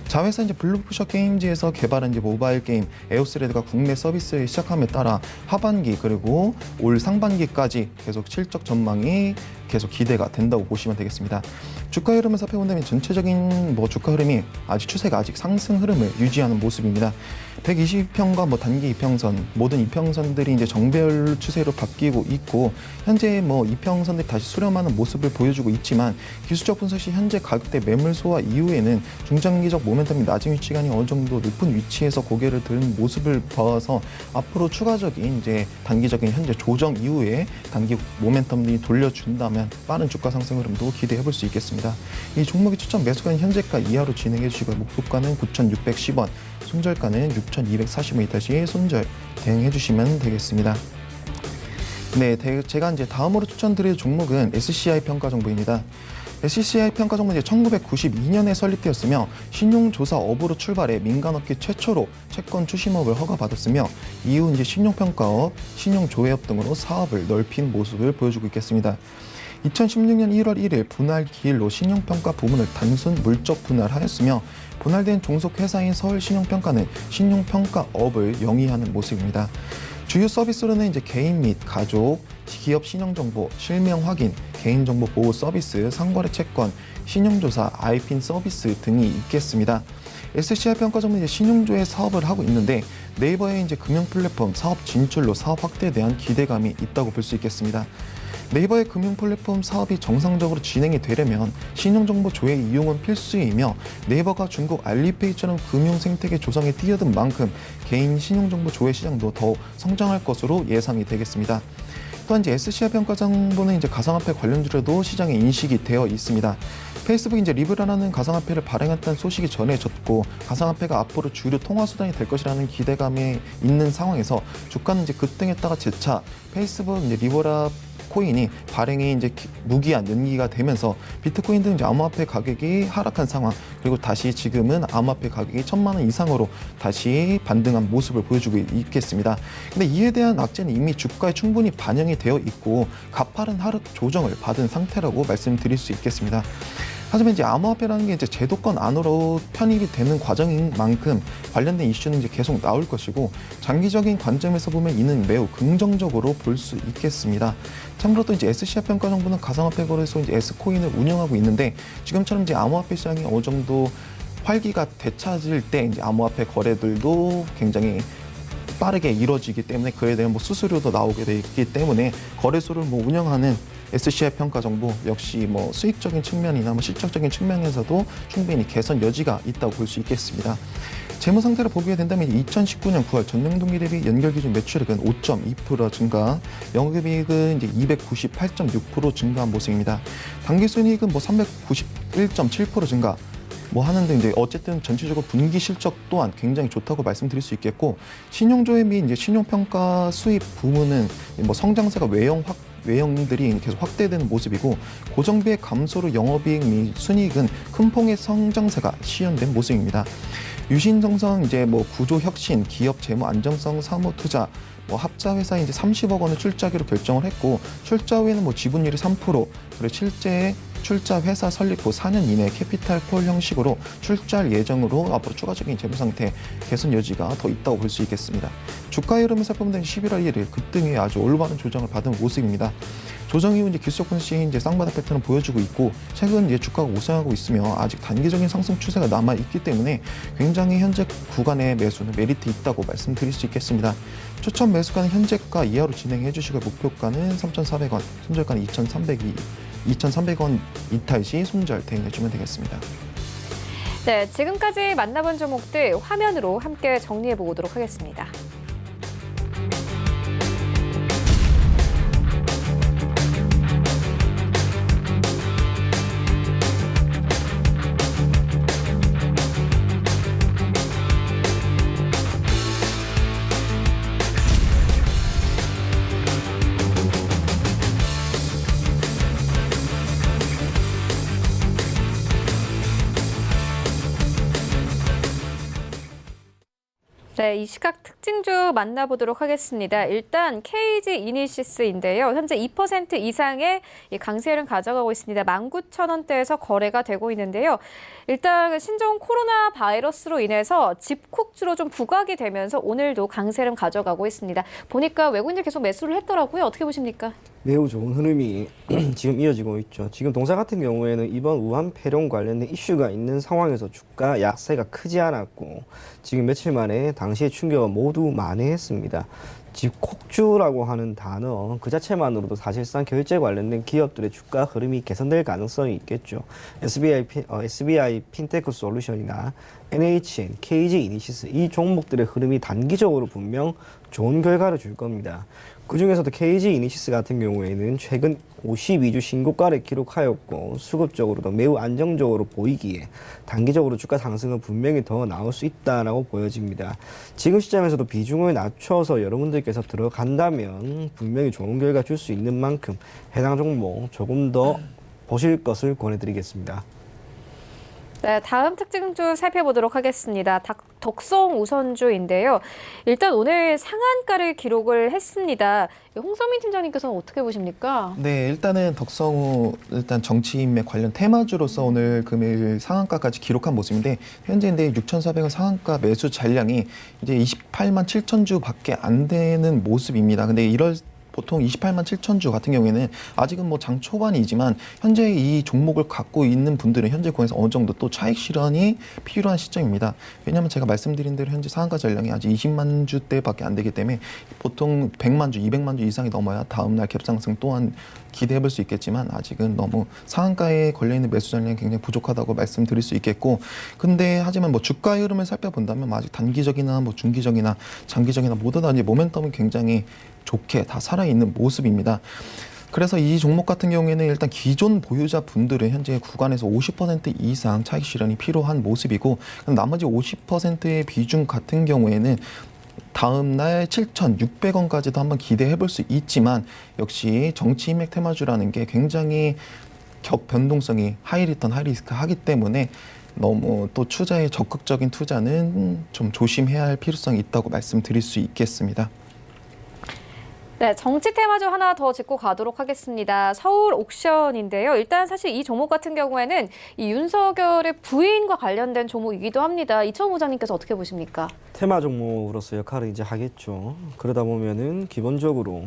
자회사 블루포션 게임즈에서 개발한 모바일 게임 에오스레드가 국내 서비스를 시작함에 따라 하반기 그리고 올 상반기까지 계속 실적 전망이 계속 기대가 된다고 보시면 되겠습니다. 주가 흐름을 살펴본다면 전체적인 주가 흐름이 추세가 아직 상승 흐름을 유지하는 모습입니다. 120평과 단기 이평선 모든 이평선들이 정배열 추세로 바뀌고 있고 현재 이평선들이 다시 수렴하는 모습을 보여주고 있지만 기술적 분석 시 현재 가격대 매물 소화 이후에는 중장기적 모멘텀이 낮은 위치간이 어느 정도 높은 위치에서 고개를 든 모습을 봐서 앞으로 추가적인 단기적인 현재 조정 이후에 단기 모멘텀이 돌려준다면 빠른 주가 상승 흐름도 기대해 볼 수 있겠습니다. 이 종목의 추천 매수가는 현재가 이하로 진행해 주시고 목표가는 9,610원, 손절가는 6,240원 다시 손절 대응해 주시면 되겠습니다. 네, 제가 다음으로 추천드릴 종목은 SCI 평가 정보입니다. SCI 평가 정보는 1992년에 설립되었으며 신용조사업으로 출발해 민간업계 최초로 채권 추심업을 허가받았으며 이후 신용평가업, 신용조회업 등으로 사업을 넓힌 모습을 보여주고 있겠습니다. 2016년 1월 1일 분할 기일로 신용평가 부문을 단순 물적 분할하였으며 분할된 종속 회사인 서울신용평가는 신용평가업을 영위하는 모습입니다. 주요 서비스로는 개인 및 가족, 기업 신용정보, 실명 확인, 개인정보 보호 서비스, 상거래 채권, 신용조사, IP인 서비스 등이 있겠습니다. SCI 평가 전문 신용조회 사업을 하고 있는데 네이버의 금융 플랫폼 사업 진출로 사업 확대에 대한 기대감이 있다고 볼 수 있겠습니다. 네이버의 금융 플랫폼 사업이 정상적으로 진행이 되려면 신용정보 조회 이용은 필수이며 네이버가 중국 알리페이처럼 금융 생태계 조성에 뛰어든 만큼 개인 신용정보 조회 시장도 더 성장할 것으로 예상이 되겠습니다. 또한 SCI 평가 정보는 가상화폐 관련주로도 시장에 인식이 되어 있습니다. 페이스북이 리브라라는 가상화폐를 발행했다는 소식이 전해졌고 가상화폐가 앞으로 주류 통화 수단이 될 것이라는 기대감에 있는 상황에서 주가는 급등했다가 재차 페이스북 리브라 코인이 발행이 무기한 연기가 되면서 비트코인 등 암호화폐 가격이 하락한 상황, 그리고 다시 지금은 암호화폐 가격이 1,000만 원 이상으로 다시 반등한 모습을 보여주고 있겠습니다. 근데 이에 대한 악재는 이미 주가에 충분히 반영이 되어 있고 가파른 하락 조정을 받은 상태라고 말씀드릴 수 있겠습니다. 하지만 암호화폐라는 게 제도권 안으로 편입이 되는 과정인 만큼 관련된 이슈는 계속 나올 것이고 장기적인 관점에서 보면 이는 매우 긍정적으로 볼 수 있겠습니다. 참고로 또 SCI 평가 정보는 가상화폐 거래소 S코인을 운영하고 있는데 지금처럼 암호화폐 시장이 어느 정도 활기가 되찾을 때 이제 암호화폐 거래들도 굉장히 빠르게 이루어지기 때문에 그에 대한 뭐 수수료도 나오게 돼 있기 때문에 거래소를 뭐 운영하는 SCI 평가 정보 역시 뭐 수익적인 측면이나 뭐 실적적인 측면에서도 충분히 개선 여지가 있다고 볼 수 있겠습니다. 재무 상태를 보게 된다면 2019년 9월 전년 동기 대비 연결 기준 매출액은 5.2% 증가, 영업이익은 이제 298.6% 증가한 모습입니다. 당기순이익은 뭐 391.7% 증가. 뭐 하는데 이제 어쨌든 전체적으로 분기 실적 또한 굉장히 좋다고 말씀드릴 수 있겠고, 신용조회 및 이제 신용평가 수입 부문은 뭐 성장세가 외형들이 계속 확대되는 모습이고, 고정비의 감소로 영업이익 및 순이익은 큰 폭의 성장세가 시현된 모습입니다. 유신정성 이제 뭐 구조 혁신, 기업 재무 안정성, 사무 투자, 뭐 합자 회사 이제 30억 원을 출자하기로 결정을 했고, 출자 후에는 뭐 지분율이 3%, 그리고 실제 출자 회사 설립 후 4년 이내 캐피탈 콜 형식으로 출자할 예정으로 앞으로 추가적인 재무 상태 개선 여지가 더 있다고 볼 수 있겠습니다. 주가 흐름을 살펴보면 11월 1일 급등에 아주 올바른 조정을 받은 모습입니다. 조정 이후 이제 기술적 분析이제 쌍바닥 패턴을 보여주고 있고, 최근 이제 주가가 우상하고 있으며 아직 단기적인 상승 추세가 남아 있기 때문에 굉장히 현재 구간의 매수는 메리트 있다고 말씀드릴 수 있겠습니다. 추천 매수가는 현재가 이하로 진행해 주시고, 목표가는 3,400원, 손절가는 2,300원 이탈 시 손절 대응해 주면 되겠습니다. 네, 지금까지 만나본 종목들 화면으로 함께 정리해 보도록 하겠습니다. 네, 이 시각 특징주 만나보도록 하겠습니다. 일단 KG 이니시스인데요. 현재 2% 이상의 강세를 가져가고 있습니다. 19,000원대에서 거래가 되고 있는데요. 일단 신종 코로나 바이러스로 인해서 집콕주로 좀 부각이 되면서 오늘도 강세를 가져가고 있습니다. 보니까 외국인들 계속 매수를 했더라고요. 어떻게 보십니까? 매우 좋은 흐름이 지금 이어지고 있죠. 지금 동사 같은 경우에는 이번 우한 폐렴 관련된 이슈가 있는 상황에서 주가 약세가 크지 않았고, 지금 며칠 만에 당시의 충격을 모두 만회했습니다. 집콕주라고 하는 단어 그 자체만으로도 사실상 결제 관련된 기업들의 주가 흐름이 개선될 가능성이 있겠죠. SBI 핀테크 솔루션이나 NHN, KG 이니시스 이 종목들의 흐름이 단기적으로 분명 좋은 결과를 줄 겁니다. 그중에서도 KG 이니시스 같은 경우에는 최근 52주 신고가를 기록하였고, 수급적으로도 매우 안정적으로 보이기에 단기적으로 주가 상승은 분명히 더 나올 수 있다라고 보여집니다. 지금 시점에서도 비중을 낮춰서 여러분들께서 들어간다면 분명히 좋은 결과 줄 수 있는 만큼 해당 종목 조금 더 보실 것을 권해드리겠습니다. 네, 다음 특징주 살펴보도록 하겠습니다. 덕성 우선주인데요. 일단 오늘 상한가를 기록을 했습니다. 홍성민 팀장님께서는 어떻게 보십니까? 네, 일단은 덕성우 정치 인맥 관련 테마주로서 오늘 금일 상한가까지 기록한 모습인데, 현재 6,400원 상한가 매수 잔량이 이제 28만 7천 주밖에 안 되는 모습입니다. 근데 이럴 보통 28만 7천 주 같은 경우에는 아직은 뭐 장 초반이지만 현재 이 종목을 갖고 있는 분들은 현재 구간에서 어느 정도 또 차익 실현이 필요한 시점입니다. 왜냐하면 제가 말씀드린 대로 현재 상한가 전량이 아직 20만 주대밖에 안 되기 때문에 보통 100만 주, 200만 주 이상이 넘어야 다음 날 갭상승 또한 기대해 볼 수 있겠지만, 아직은 너무 상한가에 걸려있는 매수 잔량이 굉장히 부족하다고 말씀드릴 수 있겠고, 근데 하지만 뭐 주가 흐름을 살펴본다면 아직 단기적이나 뭐 중기적이나 장기적이나 모두 다 이제 모멘텀은 굉장히 좋게 다 살아있는 모습입니다. 그래서 이 종목 같은 경우에는 일단 기존 보유자 분들은 현재 구간에서 50% 이상 차익 실현이 필요한 모습이고, 나머지 50%의 비중 같은 경우에는 다음 날 7,600원까지도 한번 기대해 볼 수 있지만, 역시 정치 인맥 테마주라는 게 굉장히 변동성이 하이리턴 하이리스크 하기 때문에 너무 또 투자에 적극적인 투자는 좀 조심해야 할 필요성이 있다고 말씀드릴 수 있겠습니다. 네, 정치 테마주 하나 더 짚고 가도록 하겠습니다. 서울 옥션인데요. 일단 사실 이 종목 같은 경우에는 이 윤석열의 부인과 관련된 종목이기도 합니다. 이천호 부장님께서 어떻게 보십니까? 테마 종목으로서 역할을 이제 하겠죠. 그러다 보면은 기본적으로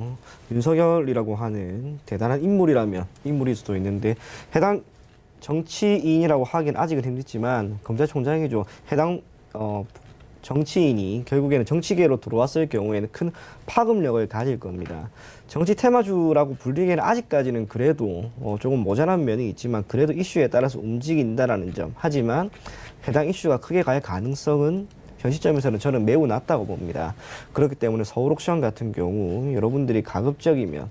윤석열이라고 하는 대단한 인물이라면 인물일 수도 있는데, 해당 정치인이라고 하기는 아직은 힘들지만 검찰총장이죠. 해당 정치인이 결국에는 정치계로 들어왔을 경우에는 큰 파급력을 가질 겁니다. 정치 테마주라고 불리기에는 아직까지는 그래도 조금 모자란 면이 있지만 그래도 이슈에 따라서 움직인다라는 점. 하지만 해당 이슈가 크게 갈 가능성은 현 시점에서는 저는 매우 낮다고 봅니다. 그렇기 때문에 서울 옥션 같은 경우 여러분들이 가급적이면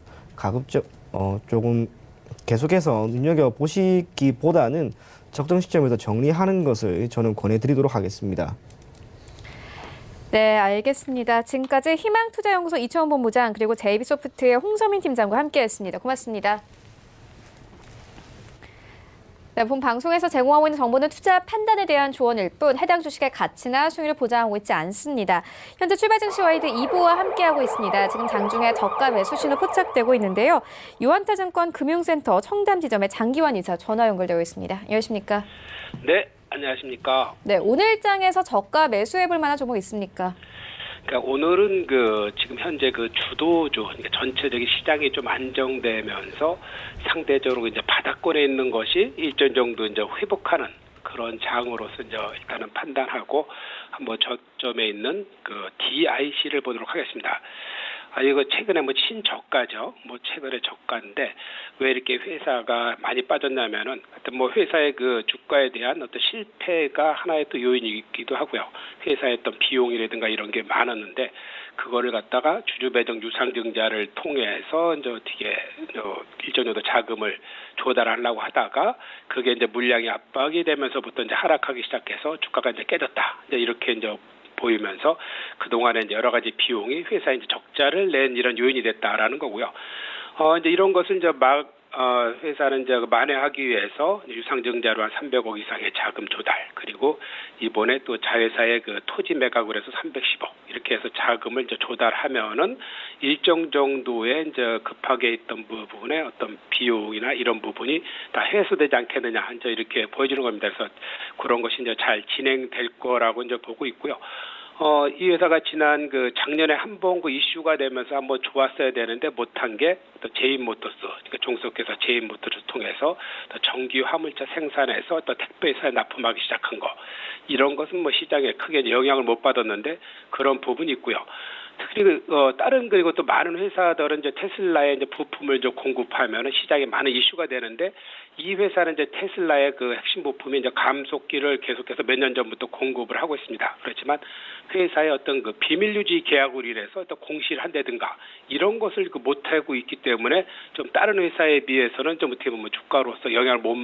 조금 계속해서 눈여겨보시기보다는 적정 시점에서 정리하는 것을 저는 권해드리도록 하겠습니다. 네, 알겠습니다. 지금까지 희망투자연구소 이채원 본부장 그리고 JB소프트의 홍서민 팀장과 함께했습니다. 고맙습니다. 네, 본 방송에서 제공하고 있는 정보는 투자 판단에 대한 조언일 뿐 해당 주식의 가치나 수익을 보장하고 있지 않습니다. 현재 출발 증시 와이드 2부와 함께하고 있습니다. 지금 장중에 저가 매수 신호 포착되고 있는데요. 유한타증권 금융센터 청담 지점의 장기환 이사 전화 연결되어 있습니다. 안녕하십니까? 네, 안녕하십니까? 네, 오늘 장에서 저가 매수해볼 만한 종목 있습니까? 그러니까 오늘은 지금 현재 주도주, 그러니까 전체적인 시장이 좀 안정되면서 상대적으로 이제 바닥권에 있는 것이 일정 정도 이제 회복하는 그런 장으로서 이제 일단은 판단하고 한번 저점에 있는 DIC를 보도록 하겠습니다. 이거 최근에 신저가죠. 최근에 저가인데 왜 이렇게 회사가 많이 빠졌냐면은 하여튼 회사의 주가에 대한 어떤 실패가 하나의 또 요인이기도 하고요. 회사의 어떤 비용이라든가 이런 게 많았는데 그거를 갖다가 주주 배정 유상증자를 통해서 이제 어떻게 일정 정도 자금을 조달하려고 하다가 그게 이제 물량이 압박이 되면서부터 이제 하락하기 시작해서 주가가 이제 깨졌다. 이제 이렇게 이제 보이면서 그동안에 이제 여러 가지 비용이 회사에 이제 적자를 낸 이런 요인이 됐다라는 거고요. 이제 이런 것을 이제 회사는 이제 만회하기 위해서 유상증자로 한 300억 이상의 자금 조달, 그리고 이번에 또 자회사의 토지 매각을 해서 310억 이렇게 해서 자금을 이제 조달하면은 일정 정도의 이제 급하게 있던 부분에 어떤 비용이나 이런 부분이 다 해소되지 않겠느냐 이제 이렇게 보여지는 겁니다. 그래서 그런 것이 이제 잘 진행될 거라고 이제 보고 있고요. 이 회사가 지난 작년에 한번 이슈가 되면서 한번 좋았어야 되는데 못한 게 또 제인모터스, 그러니까 종속회사 제인모터스 통해서 또 정기 화물차 생산해서 또 택배회사에 납품하기 시작한 거, 이런 것은 시장에 크게 영향을 못 받았는데 그런 부분이 있고요. 특히 다른 그리고 또 많은 회사들은 이제 테슬라에 이제 부품을 좀 공급하면은 시장에 많은 이슈가 되는데 이 회사는 이제 테슬라의 핵심 부품이 이제 감속기를 계속해서 몇 년 전부터 공급을 하고 있습니다. 그렇지만 회사의 어떤 비밀 유지 계약으로 인해서 또 공시를 한다든가 이런 것을 못하고 있기 때문에 좀 다른 회사에 비해서는 좀 어떻게 보면 주가로서 영향을 못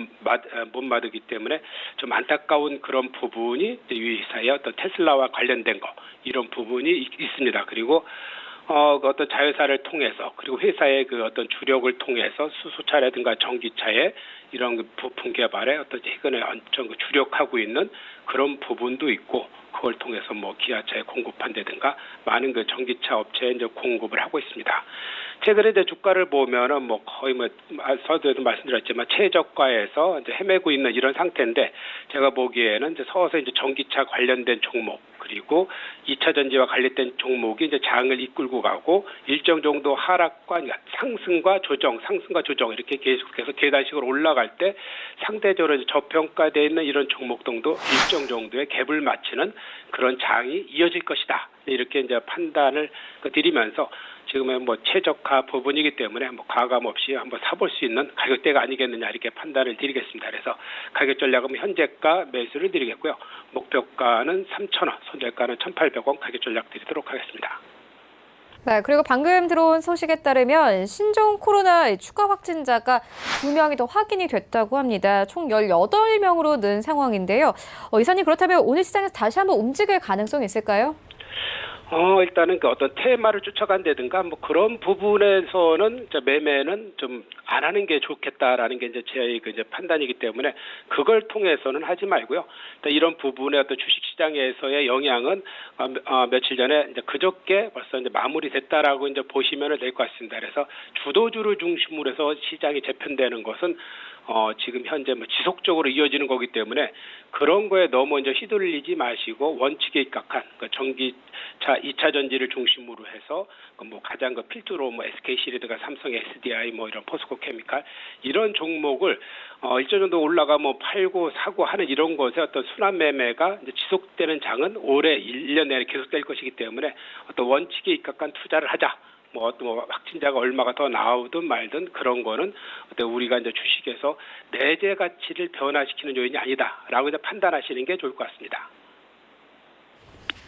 받기 때문에 좀 안타까운 그런 부분이 이 회사의 어떤 테슬라와 관련된 거, 이런 부분이 있습니다. 그리고 어떤 자회사를 통해서 그리고 회사의 어떤 주력을 통해서 수소차라든가 전기차의 이런 부품 개발에 어떤 최근에 엄청 주력하고 있는 그런 부분도 있고, 그걸 통해서 기아차에 공급한다든가 많은 전기차 업체에 이제 공급을 하고 있습니다. 최근에 이제 주가를 보면은 거의 서두에도 말씀드렸지만 최저가에서 이제 헤매고 있는 이런 상태인데, 제가 보기에는 이제 서서히 이제 전기차 관련된 종목 그리고 2차 전지와 관련된 종목이 이제 장을 이끌고 가고 일정 정도 하락과 상승과 조정 이렇게 계속해서 계단식으로 올라갈 때 상대적으로 이제 저평가되어 있는 이런 종목들도 일정 정도의 갭을 맞추는 그런 장이 이어질 것이다. 이렇게 이제 판단을 드리면서 지금은 최저가 부분이기 때문에 과감 없이 한번 사볼 수 있는 가격대가 아니겠느냐 이렇게 판단을 드리겠습니다. 그래서 가격 전략은 현재가 매수를 드리겠고요. 목표가는 3,000원, 손절가는 1,800원 가격 전략 드리도록 하겠습니다. 네, 그리고 방금 들어온 소식에 따르면 신종 코로나 추가 확진자가 2명이 더 확인이 됐다고 합니다. 총 18명으로 는 상황인데요. 이사님, 그렇다면 오늘 시장에서 다시 한번 움직일 가능성이 있을까요? 일단은 어떤 테마를 쫓아간다든가 그런 부분에서는 매매는 좀 안 하는 게 좋겠다라는 게 이제 제 이제 판단이기 때문에 그걸 통해서는 하지 말고요. 이런 부분의 어떤 주식시장에서의 영향은 며칠 전에 이제 그저께 벌써 이제 마무리됐다라고 이제 보시면 될 것 같습니다. 그래서 주도주를 중심으로 해서 시장이 재편되는 것은 지금 현재 뭐 지속적으로 이어지는 거기 때문에 그런 거에 너무 이제 휘둘리지 마시고 원칙에 입각한 그 전기차 2차 전지를 중심으로 해서 뭐 가장 그 필두로 뭐 SK시리드가 삼성 SDI 뭐 이런 포스코 케미칼 이런 종목을 일정 정도 올라가 뭐 팔고 사고 하는 이런 것에 어떤 순환 매매가 이제 지속되는 장은 올해 1년 내내 계속될 것이기 때문에 어떤 원칙에 입각한 투자를 하자. 뭐 확진자가 얼마가 더 나오든 말든 그런 거는 어떤 우리가 이제 주식에서 내재 가치를 변화시키는 요인이 아니다라고 이제 판단하시는 게 좋을 것 같습니다.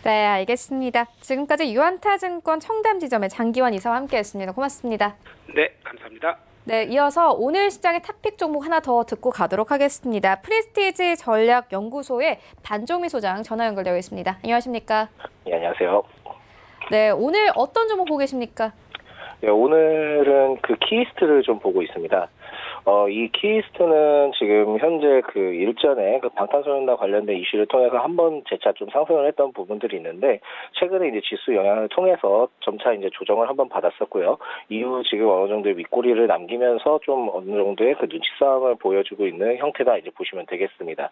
네, 알겠습니다. 지금까지 유안타증권 청담지점의 장기환 이사와 함께했습니다. 고맙습니다. 네, 감사합니다. 네, 이어서 오늘 시장의 탑픽 종목 하나 더 듣고 가도록 하겠습니다. 프리스티지 전략연구소의 반종미 소장 전화 연결되어 있습니다. 안녕하십니까? 네, 안녕하세요. 네, 오늘 어떤 종목 보고 계십니까? 네, 오늘은 그 키이스트를 좀 보고 있습니다. 이 키이스트는 지금 현재 그 일전에 그 방탄소년단 관련된 이슈를 통해서 한번 재차 좀 상승을 했던 부분들이 있는데 최근에 이제 지수 영향을 통해서 점차 이제 조정을 한번 받았었고요. 이후 지금 어느 정도의 윗꼬리를 남기면서 좀 어느 정도의 그 눈치 싸움을 보여주고 있는 형태다 이제 보시면 되겠습니다.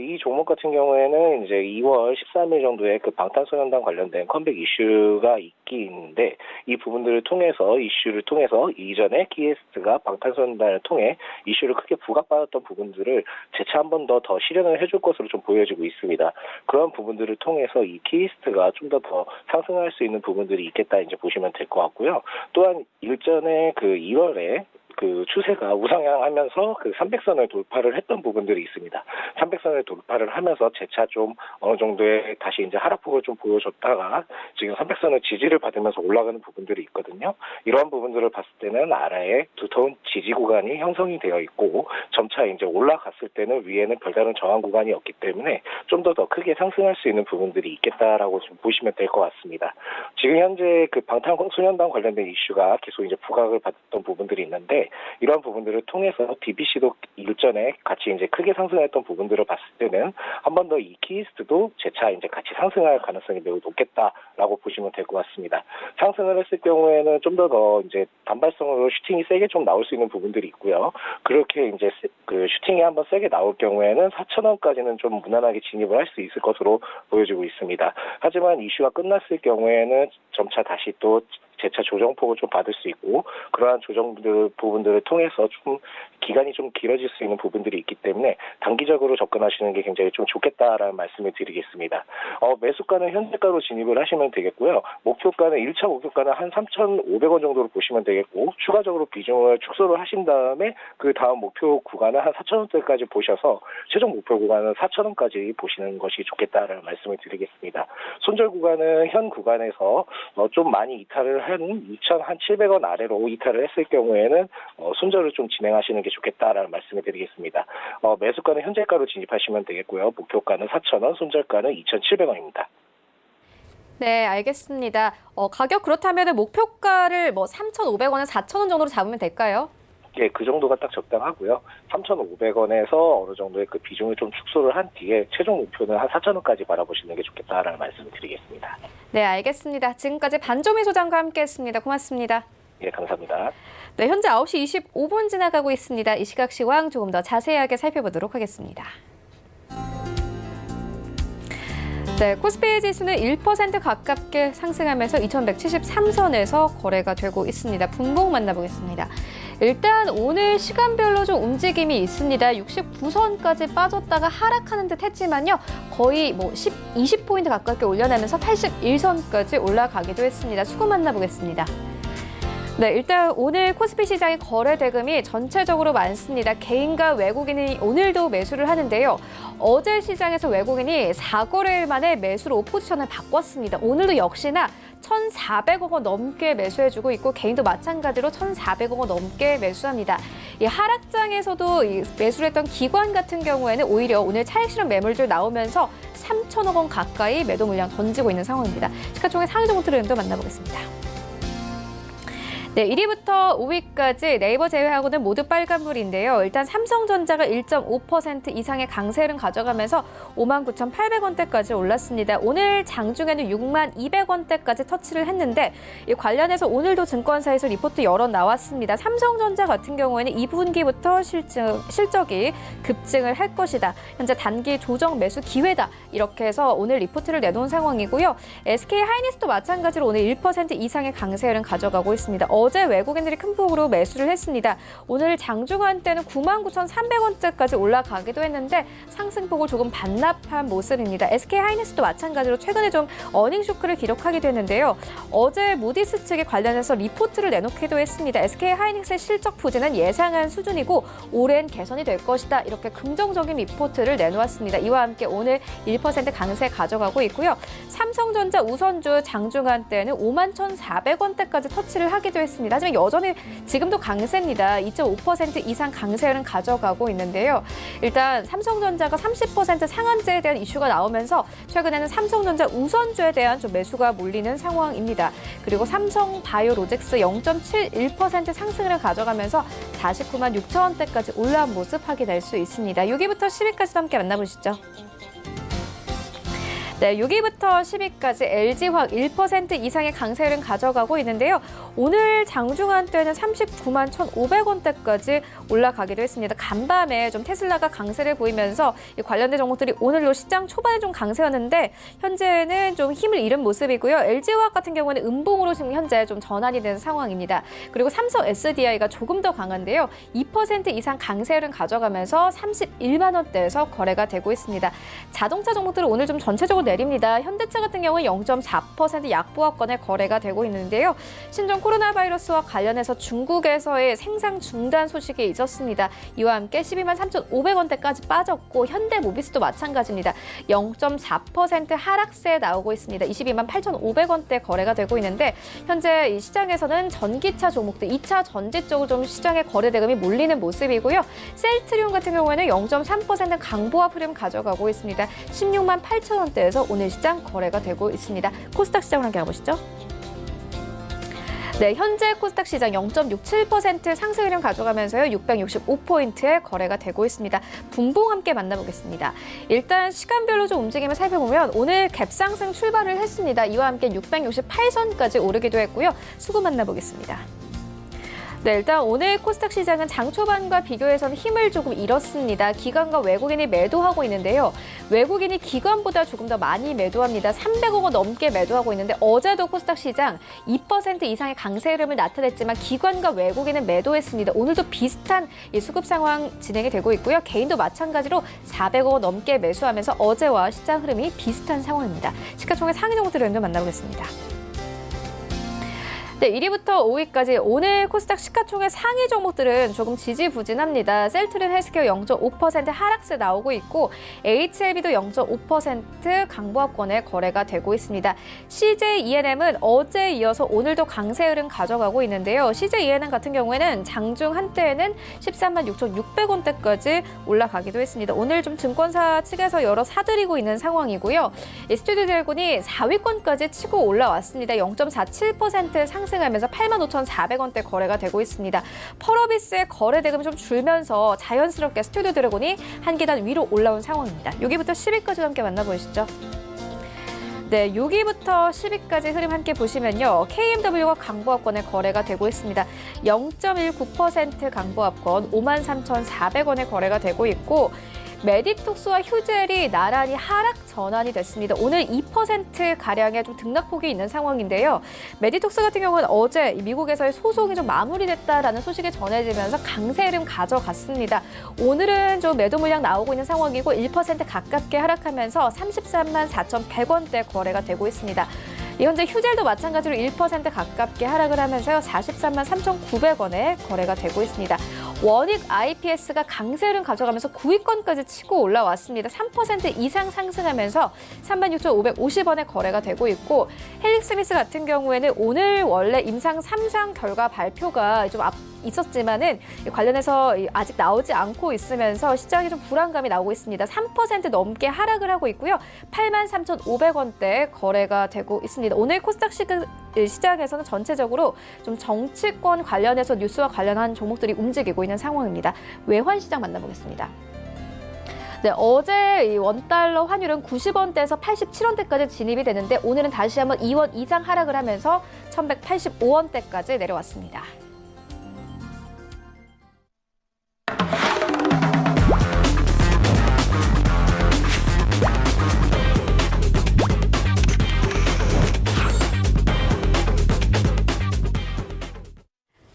이 종목 같은 경우에는 이제 2월 13일 정도에 그 방탄소년단 관련된 컴백 이슈가 있긴 있는데 이 부분들을 통해서 이슈를 통해서 이전에 키이스트가 방탄소년단을 통해 이슈를 크게 부각받았던 부분들을 재차 한 번 더 실현을 해줄 것으로 좀 보여지고 있습니다. 그런 부분들을 통해서 이 키이스트가 좀 더 상승할 수 있는 부분들이 있겠다 이제 보시면 될 것 같고요. 또한 일전에 그 2월에 그 추세가 우상향하면서 그 300선을 돌파를 했던 부분들이 있습니다. 300선을 돌파를 하면서 재차 좀 어느 정도의 다시 이제 하락폭을 좀 보여줬다가 지금 300선을 지지를 받으면서 올라가는 부분들이 있거든요. 이러한 부분들을 봤을 때는 아래에 두터운 지지 구간이 형성이 되어 있고 점차 이제 올라갔을 때는 위에는 별다른 저항 구간이 없기 때문에 좀 더 크게 상승할 수 있는 부분들이 있겠다라고 좀 보시면 될 것 같습니다. 지금 현재 그 방탄소년단 관련된 이슈가 계속 이제 부각을 받았던 부분들이 있는데 이러한 부분들을 통해서 DBC도 일전에 같이 이제 크게 상승했던 부분들을 봤을 때는 한 번 더 이 키이스트도 재차 이제 같이 상승할 가능성이 매우 높겠다라고 보시면 될 것 같습니다. 상승을 했을 경우에는 좀 더 이제 단발성으로 슈팅이 세게 좀 나올 수 있는 부분들이 있고요. 그렇게 이제 그 슈팅이 한번 세게 나올 경우에는 4,000원까지는 좀 무난하게 진입을 할 수 있을 것으로 보여지고 있습니다. 하지만 이슈가 끝났을 경우에는 점차 다시 또 재차 조정폭을 좀 받을 수 있고 그러한 부분들을 통해서 좀 기간이 좀 길어질 수 있는 부분들이 있기 때문에 단기적으로 접근하시는 게 굉장히 좀 좋겠다라는 말씀을 드리겠습니다. 매수가는 현재가로 진입을 하시면 되겠고요. 목표가는 1차 목표가는 한 3,500원 정도로 보시면 되겠고 추가적으로 비중을 축소를 하신 다음에 그 다음 목표 구간은 한 4,000원대까지 보셔서 최종 목표 구간은 4,000원까지 보시는 것이 좋겠다라는 말씀을 드리겠습니다. 손절 구간은 현 구간에서 좀 많이 이탈을 한 2,700원 아래로 이탈을 했을 경우에는 손절을 좀 진행하시는 게 좋겠다라는 말씀을 드리겠습니다. 매수가는 현재가로 진입하시면 되겠고요. 목표가는 4,000원, 손절가는 2,700원입니다. 네, 알겠습니다. 가격 그렇다면 목표가를 뭐 3,500원에서 4,000원 정도로 잡으면 될까요? 예, 그 정도가 딱 적당하고요. 3,500원에서 어느 정도의 그 비중을 좀 축소를 한 뒤에 최종 목표는 한 4,000원까지 바라보시는 게 좋겠다라는 말씀을 드리겠습니다. 네, 알겠습니다. 지금까지 반종미 소장과 함께했습니다. 고맙습니다. 예, 감사합니다. 네, 현재 9시 25분 지나가고 있습니다. 이 시각 시황 조금 더 자세하게 살펴보도록 하겠습니다. 네, 코스피 지수는 1% 가깝게 상승하면서 2173선에서 거래가 되고 있습니다. 분봉 만나보겠습니다. 일단 오늘 시간별로 좀 움직임이 있습니다. 69선까지 빠졌다가 하락하는 듯 했지만요. 거의 뭐 20포인트 가깝게 올려내면서 81선까지 올라가기도 했습니다. 수급 만나보겠습니다. 네, 일단 오늘 코스피 시장의 거래 대금이 전체적으로 많습니다. 개인과 외국인이 오늘도 매수를 하는데요. 어제 시장에서 외국인이 4거래일 만에 매수로 포지션을 바꿨습니다. 오늘도 역시나 1,400억 원 넘게 매수해주고 있고 개인도 마찬가지로 1,400억 원 넘게 매수합니다. 이 하락장에서도 매수를 했던 기관 같은 경우에는 오히려 오늘 차익 실현 매물들 나오면서 3,000억 원 가까이 매도 물량 던지고 있는 상황입니다. 시가총액 상위 종목 트렌드 만나보겠습니다. 네, 1위부터 5위까지 네이버 제외하고는 모두 빨간불인데요. 일단 삼성전자가 1.5% 이상의 강세 흐름 가져가면서 59,800원대까지 올랐습니다. 오늘 장중에는 62,200원대까지 터치를 했는데 이 관련해서 오늘도 증권사에서 리포트 여러 나왔습니다. 삼성전자 같은 경우에는 2분기부터 실적이 급증을 할 것이다. 현재 단기 조정 매수 기회다. 이렇게 해서 오늘 리포트를 내놓은 상황이고요. SK 하이닉스도 마찬가지로 오늘 1% 이상의 강세 흐름 가져가고 있습니다. 어제 외국인들이 큰 폭으로 매수를 했습니다. 오늘 장중한 때는 99,300원대까지 올라가기도 했는데 상승폭을 조금 반납한 모습입니다. SK 하이닉스도 마찬가지로 최근에 좀 어닝 쇼크를 기록하기도 했는데요. 어제 무디스 측에 관련해서 리포트를 내놓기도 했습니다. SK 하이닉스의 실적 부진은 예상한 수준이고 올해는 개선이 될 것이다. 이렇게 긍정적인 리포트를 내놓았습니다. 이와 함께 오늘 1% 강세 가져가고 있고요. 삼성전자 우선주 장중한 때는 51,400원대까지 터치를 하기도 했습니다. 하지만 여전히 지금도 강세입니다. 2.5% 이상 강세를 가져가고 있는데요. 일단 삼성전자가 30% 상한제에 대한 이슈가 나오면서 최근에는 삼성전자 우선주에 대한 좀 매수가 몰리는 상황입니다. 그리고 삼성바이오로직스 0.71% 상승을 가져가면서 49만 6천원대까지 올라온 모습 확인할 수 있습니다. 6위부터 10위까지 함께 만나보시죠. 네, 6위부터 10위까지 LG화학 1% 이상의 강세를 가져가고 있는데요. 오늘 장중한 때는 39만 1,500원대까지 올라가기도 했습니다. 간밤에 좀 테슬라가 강세를 보이면서 이 관련된 종목들이 오늘도 시장 초반에 좀 강세였는데 현재는 좀 힘을 잃은 모습이고요. LG화학 같은 경우는 음봉으로 지금 현재 좀 전환이 되는 상황입니다. 그리고 삼성 SDI가 조금 더 강한데요. 2% 이상 강세를 가져가면서 31만 원대에서 거래가 되고 있습니다. 자동차 종목들은 오늘 좀 전체적으로 내립니다. 현대차 같은 경우는 0.4% 약보합권에 거래가 되고 있는데요. 신종 코로나 바이러스와 관련해서 중국에서의 생산 중단 소식이 있었습니다. 이와 함께 12만 3,500원대까지 빠졌고 현대모비스도 마찬가지입니다. 0.4% 하락세에 나오고 있습니다. 22만 8,500원대 거래가 되고 있는데 현재 이 시장에서는 전기차 종목들 2차 전지 쪽으로 좀 시장에 거래 대금이 몰리는 모습이고요. 셀트리온 같은 경우에는 0.3% 강보합 흐름 가져가고 있습니다. 16만 8천원대에서 오늘 시장 거래가 되고 있습니다. 코스닥 시장을 함께 가보시죠. 네, 현재 코스닥 시장 0.67% 상승 흐름 가져가면서요. 665포인트에 거래가 되고 있습니다. 분봉 함께 만나보겠습니다. 일단 시간별로 좀 움직임을 살펴보면 오늘 갭상승 출발을 했습니다. 이와 함께 668선까지 오르기도 했고요. 수급 만나보겠습니다. 네, 일단 오늘 코스닥 시장은 장 초반과 비교해서는 힘을 조금 잃었습니다. 기관과 외국인이 매도하고 있는데요. 외국인이 기관보다 조금 더 많이 매도합니다. 300억 원 넘게 매도하고 있는데 어제도 코스닥 시장 2% 이상의 강세 흐름을 나타냈지만 기관과 외국인은 매도했습니다. 오늘도 비슷한 이 수급 상황 진행이 되고 있고요. 개인도 마찬가지로 400억 원 넘게 매수하면서 어제와 시장 흐름이 비슷한 상황입니다. 시가총액 상위 종목들을 만나보겠습니다. 네, 1위부터 5위까지 오늘 코스닥 시가총액 상위 종목들은 조금 지지부진합니다. 셀트리온 헬스케어 0.5% 하락세 나오고 있고 HLB도 0.5% 강보합권에 거래가 되고 있습니다. CJ ENM은 어제에 이어서 오늘도 강세 흐름 가져가고 있는데요. CJ ENM 같은 경우에는 장중 한때에는 13만 6,600원대까지 올라가기도 했습니다. 오늘 좀 증권사 측에서 여러 사들이고 있는 상황이고요. 스튜디오 드래곤이 4위권까지 치고 올라왔습니다. 0.47% 상승하면서 85,400원대 거래가 되고 있습니다. 펄어비스의 거래 대금이 좀 줄면서 자연스럽게 스튜디오 드래곤이 한 계단 위로 올라온 상황입니다. 6위부터 10위까지 함께 만나보시죠. 네, 6위부터 10위까지 흐름 함께 보시면요. KMW가 강보합권에 거래가 되고 있습니다. 0.19% 강보합권 53,400원에 거래가 되고 있고 메디톡스와 휴젤이 나란히 하락 전환이 됐습니다. 오늘 2%가량의 좀 등락폭이 있는 상황인데요. 메디톡스 같은 경우는 어제 미국에서의 소송이 좀 마무리됐다라는 소식이 전해지면서 강세 흐름 가져갔습니다. 오늘은 좀 매도 물량 나오고 있는 상황이고 1% 가깝게 하락하면서 33만 4,100원대 거래가 되고 있습니다. 현재 휴젤도 마찬가지로 1% 가깝게 하락을 하면서요. 43만 3,900원에 거래가 되고 있습니다. 원익 IPS가 강세를 가져가면서 9위권까지 치고 올라왔습니다. 3% 이상 상승하면서 36,550원에 거래가 되고 있고 헬릭스미스 같은 경우에는 오늘 원래 임상 3상 결과 발표가 좀 있었지만은 관련해서 아직 나오지 않고 있으면서 시장에 좀 불안감이 나오고 있습니다. 3% 넘게 하락을 하고 있고요. 83,500원대 거래가 되고 있습니다. 오늘 코스닥 시장에서는 전체적으로 좀 정치권 관련해서 뉴스와 관련한 종목들이 움직이고 있는 상황입니다. 외환 시장 만나보겠습니다. 네, 어제 이 원달러 환율은 90원대에서 87원대까지 진입이 되는데 오늘은 다시 한번 2원 이상 하락을 하면서 1,185원대까지 내려왔습니다.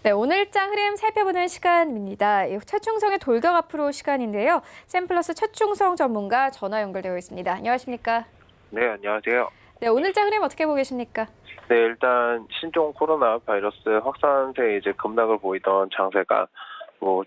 네, 오늘장 흐름 살펴보는 시간입니다. 최충성의 돌격 앞으로 시간인데요. 샘플러스 최충성 전문가 전화 연결되어 있습니다. 안녕하십니까? 네, 안녕하세요. 네, 오늘장 흐름 어떻게 보고 계십니까? 네, 일단 신종 코로나 바이러스 확산세에 이제 급락을 보이던 장세가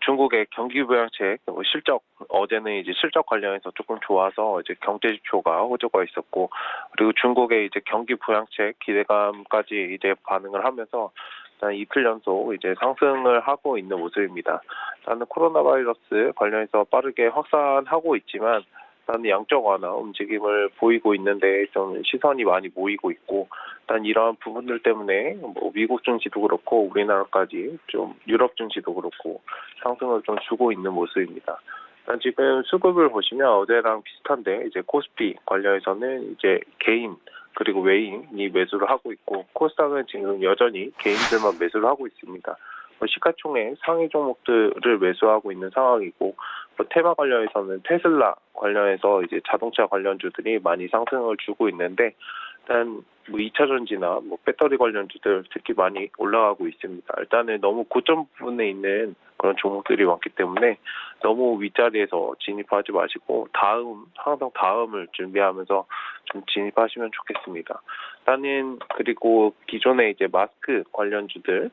중국의 경기 부양책 실적 어제는 이제 실적 관련해서 조금 좋아서 이제 경제 지표가 호조가 있었고 그리고 중국의 이제 경기 부양책 기대감까지 이제 반응을 하면서 일단 이틀 연속 이제 상승을 하고 있는 모습입니다. 일단은 코로나 바이러스 관련해서 빠르게 확산하고 있지만 일단 양적 완화 움직임을 보이고 있는데 좀 시선이 많이 모이고 있고 일단 이러한 부분들 때문에 미국 증시도 그렇고 우리나라까지 좀 유럽 증시도 그렇고 상승을 좀 주고 있는 모습입니다. 일단 지금 수급을 보시면 어제랑 비슷한데 이제 코스피 관련해서는 이제 개인 그리고 외인이 매수를 하고 있고 코스닥은 지금 여전히 개인들만 매수를 하고 있습니다. 시가총액 상위 종목들을 매수하고 있는 상황이고 테마 관련해서는 테슬라 관련해서 이제 자동차 관련주들이 많이 상승을 주고 있는데 일단 2차 전지나 배터리 관련주들 특히 많이 올라가고 있습니다. 일단은 너무 고점 부분에 있는 그런 종목들이 많기 때문에 너무 윗자리에서 진입하지 마시고 항상 다음을 준비하면서 좀 진입하시면 좋겠습니다. 일단은 그리고 기존에 이제 마스크 관련주들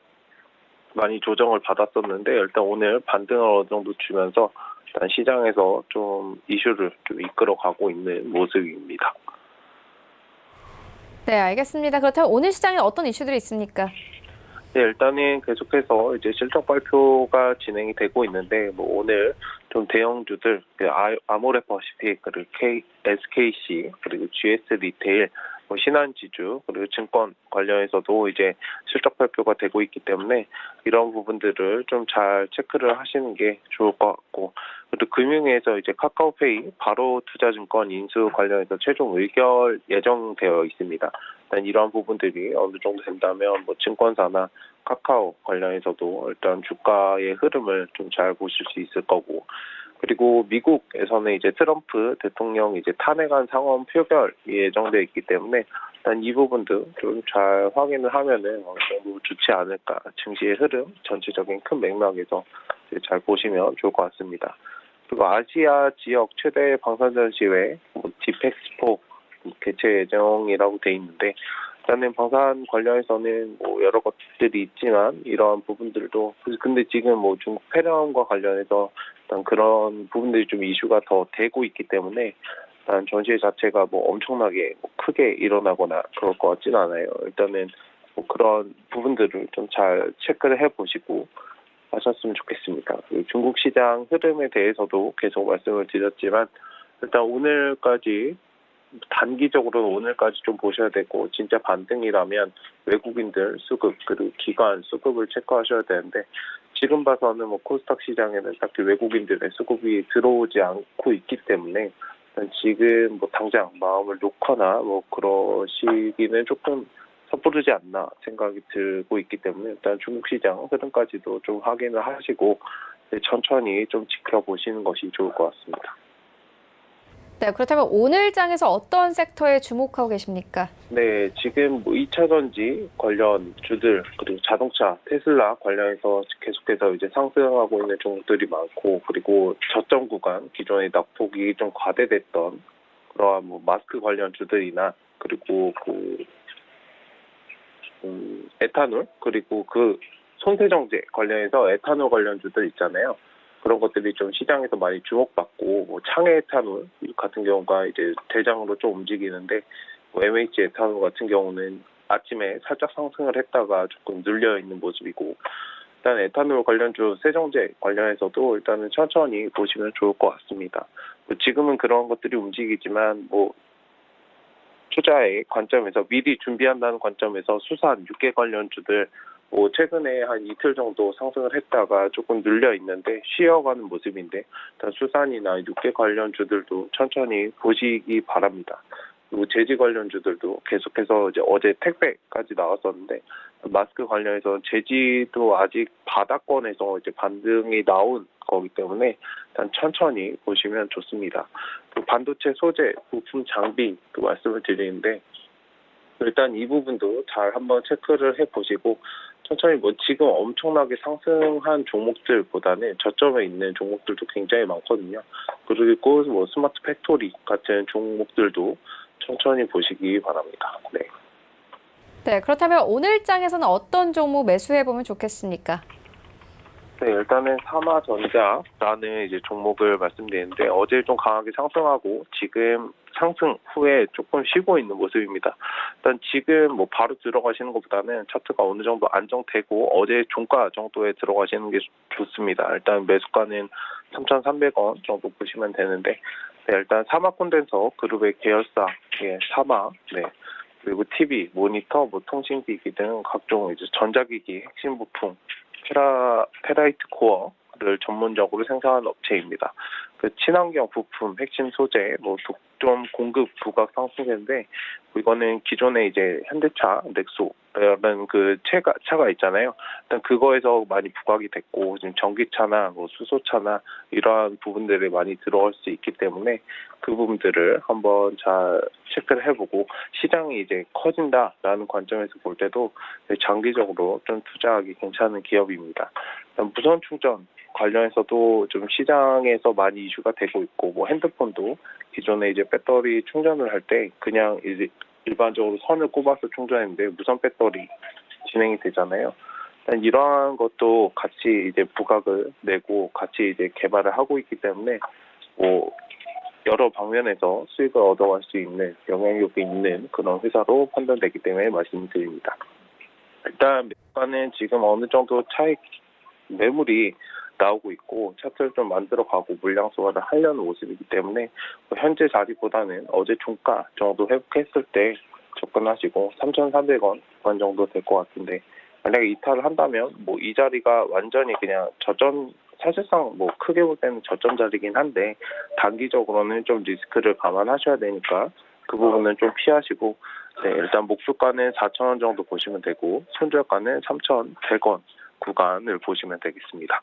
많이 조정을 받았었는데 일단 오늘 반등을 어느 정도 주면서 일단 시장에서 좀 이슈를 좀 이끌어가고 있는 모습입니다. 네, 알겠습니다. 그렇다면 오늘 시장에 어떤 이슈들이 있습니까? 네, 일단은 계속해서 이제 실적 발표가 진행이 되고 있는데 오늘 좀 대형주들 아모레퍼시픽 그리고 SKC 그리고 GS 리테일 신한지주 그리고 증권 관련해서도 이제 실적 발표가 되고 있기 때문에 이런 부분들을 좀 잘 체크를 하시는 게 좋을 것 같고 그리고 금융위에서 이제 카카오페이 바로 투자증권 인수 관련해서 최종 의결 예정되어 있습니다. 일단 이러한 부분들이 어느 정도 된다면 증권사나 카카오 관련해서도 일단 주가의 흐름을 좀 잘 보실 수 있을 거고 그리고 미국에서는 이제 트럼프 대통령 이제 탄핵안 상원 표결이 예정되어 있기 때문에 일단 이 부분도 좀 잘 확인을 하면은 어느 정도 좋지 않을까. 증시의 흐름 전체적인 큰 맥락에서 잘 보시면 좋을 것 같습니다. 그리고 아시아 지역 최대 방산전시회 디펙스포 개최 예정이라고 돼 있는데 일단은 방산 관련해서는 여러 것들이 있지만 이러한 부분들도 근데 지금 중국 폐렴과 관련해서 일단 그런 부분들이 좀 이슈가 더 되고 있기 때문에 일단 전시회 자체가 엄청나게 크게 일어나거나 그럴 것 같지는 않아요. 일단은 그런 부분들을 좀 잘 체크를 해보시고 하셨으면 좋겠습니다. 중국 시장 흐름에 대해서도 계속 말씀을 드렸지만 일단 오늘까지 단기적으로는 오늘까지 좀 보셔야 되고 진짜 반등이라면 외국인들 수급 그리고 기관 수급을 체크하셔야 되는데 지금 봐서는 코스닥 시장에는 딱히 외국인들의 수급이 들어오지 않고 있기 때문에 지금 당장 마음을 놓거나 그러시기는 조금 섣부르지 않나 생각이 들고 있기 때문에 일단 중국 시장 흐름까지도 좀 확인을 하시고 천천히 좀 지켜보시는 것이 좋을 것 같습니다. 네, 그렇다면 오늘 장에서 어떤 섹터에 주목하고 계십니까? 네, 지금 2차 전지 관련 주들 그리고 자동차 테슬라 관련해서 계속해서 이제 상승하고 있는 종목들이 많고 그리고 저점 구간 기존의 낙폭이 좀 과대됐던 그러한 마스크 관련 주들이나 그리고 에탄올 그리고 손세정제 관련해서 에탄올 관련 주들 있잖아요. 그런 것들이 좀 시장에서 많이 주목받고 창해 에탄올 같은 경우가 이제 대장으로 좀 움직이는데 MH 에탄올 같은 경우는 아침에 살짝 상승을 했다가 조금 눌려 있는 모습이고 일단 에탄올 관련주 세정제 관련해서도 일단은 천천히 보시면 좋을 것 같습니다. 지금은 그런 것들이 움직이지만 투자의 관점에서 미리 준비한다는 관점에서 수산, 육계 관련주들 최근에 한 이틀 정도 상승을 했다가 조금 눌려 있는데 쉬어가는 모습인데 일단 수산이나 육계 관련주들도 천천히 보시기 바랍니다. 그리고 제지 관련주들도 계속해서 이제 어제 택배까지 나왔었는데 마스크 관련해서 제지도 아직 바닥권에서 이제 반등이 나온 거기 때문에 일단 천천히 보시면 좋습니다. 그 반도체 소재, 부품 장비도 말씀을 드리는데 일단 이 부분도 잘 한번 체크를 해보시고 천천히 지금 엄청나게 상승한 종목들보다는 저점에 있는 종목들도 굉장히 많거든요. 그리고 스마트 팩토리 같은 종목들도 천천히 보시기 바랍니다. 네. 네, 그렇다면 오늘 장에서는 어떤 종목 매수해 보면 좋겠습니까? 네, 일단은 삼화전자라는 이제 종목을 말씀드리는데 어제 좀 강하게 상승하고 지금 상승 후에 조금 쉬고 있는 모습입니다. 일단 지금 바로 들어가시는 것보다는 차트가 어느 정도 안정되고 어제 종가 정도에 들어가시는 게 좋습니다. 일단 매수가는 3,300원 정도 보시면 되는데 네, 일단 사마 콘덴서 그룹의 계열사 사마 그리고 TV, 모니터, 통신기기 등 각종 이제 전자기기 핵심 부품 페라이트 코어를 전문적으로 생산하는 업체입니다. 그 친환경 부품 핵심 소재, 독점 공급 부각 상승세인데 이거는 기존에 이제 현대차, 넥소라는 그 차가 있잖아요. 일단 그거에서 많이 부각이 됐고 지금 전기차나 수소차나 이러한 부분들이 많이 들어갈 수 있기 때문에 그 부분들을 한번 잘 체크를 해보고 시장이 이제 커진다라는 관점에서 볼 때도 장기적으로 좀 투자하기 괜찮은 기업입니다. 무선 충전 관련해서도 좀 시장에서 많이 이슈가 되고 있고 핸드폰도 기존에 이제 배터리 충전을 할 때 그냥 이제 일반적으로 선을 꼽아서 충전했는데 무선 배터리 진행이 되잖아요. 이러한 것도 같이 이제 부각을 내고 같이 이제 개발을 하고 있기 때문에 여러 방면에서 수익을 얻어갈 수 있는 영향력이 있는 그런 회사로 판단되기 때문에 말씀드립니다. 일단 매수가는 지금 어느 정도 차익 매물이 나오고 있고 차트를 좀 만들어가고 물량 소화를 하려는 모습이기 때문에 현재 자리보다는 어제 종가 정도 회복했을 때 접근하시고 3,300원 구간 정도 될 것 같은데 만약에 이탈을 한다면 이 자리가 완전히 그냥 사실상 크게 볼 때는 저점 자리긴 한데 단기적으로는 좀 리스크를 감안하셔야 되니까 그 부분은 좀 피하시고 일단 목표가는 4,000원 정도 보시면 되고 손절가는 3,100원 구간을 보시면 되겠습니다.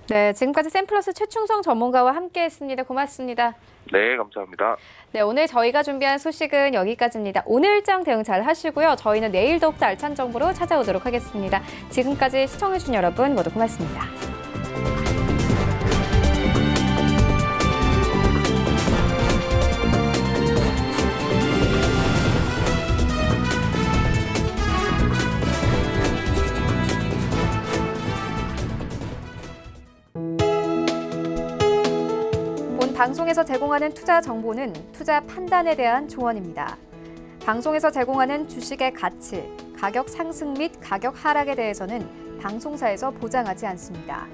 네, 지금까지 샘플러스 최충성 전문가와 함께했습니다. 고맙습니다. 네, 감사합니다. 네, 오늘 저희가 준비한 소식은 여기까지입니다. 오늘장 대응 잘 하시고요. 저희는 내일 더욱더 알찬 정보로 찾아오도록 하겠습니다. 지금까지 시청해주신 여러분 모두 고맙습니다. 방송에서 제공하는 투자 정보는 투자 판단에 대한 조언입니다. 방송에서 제공하는 주식의 가치, 가격 상승 및 가격 하락에 대해서는 방송사에서 보장하지 않습니다.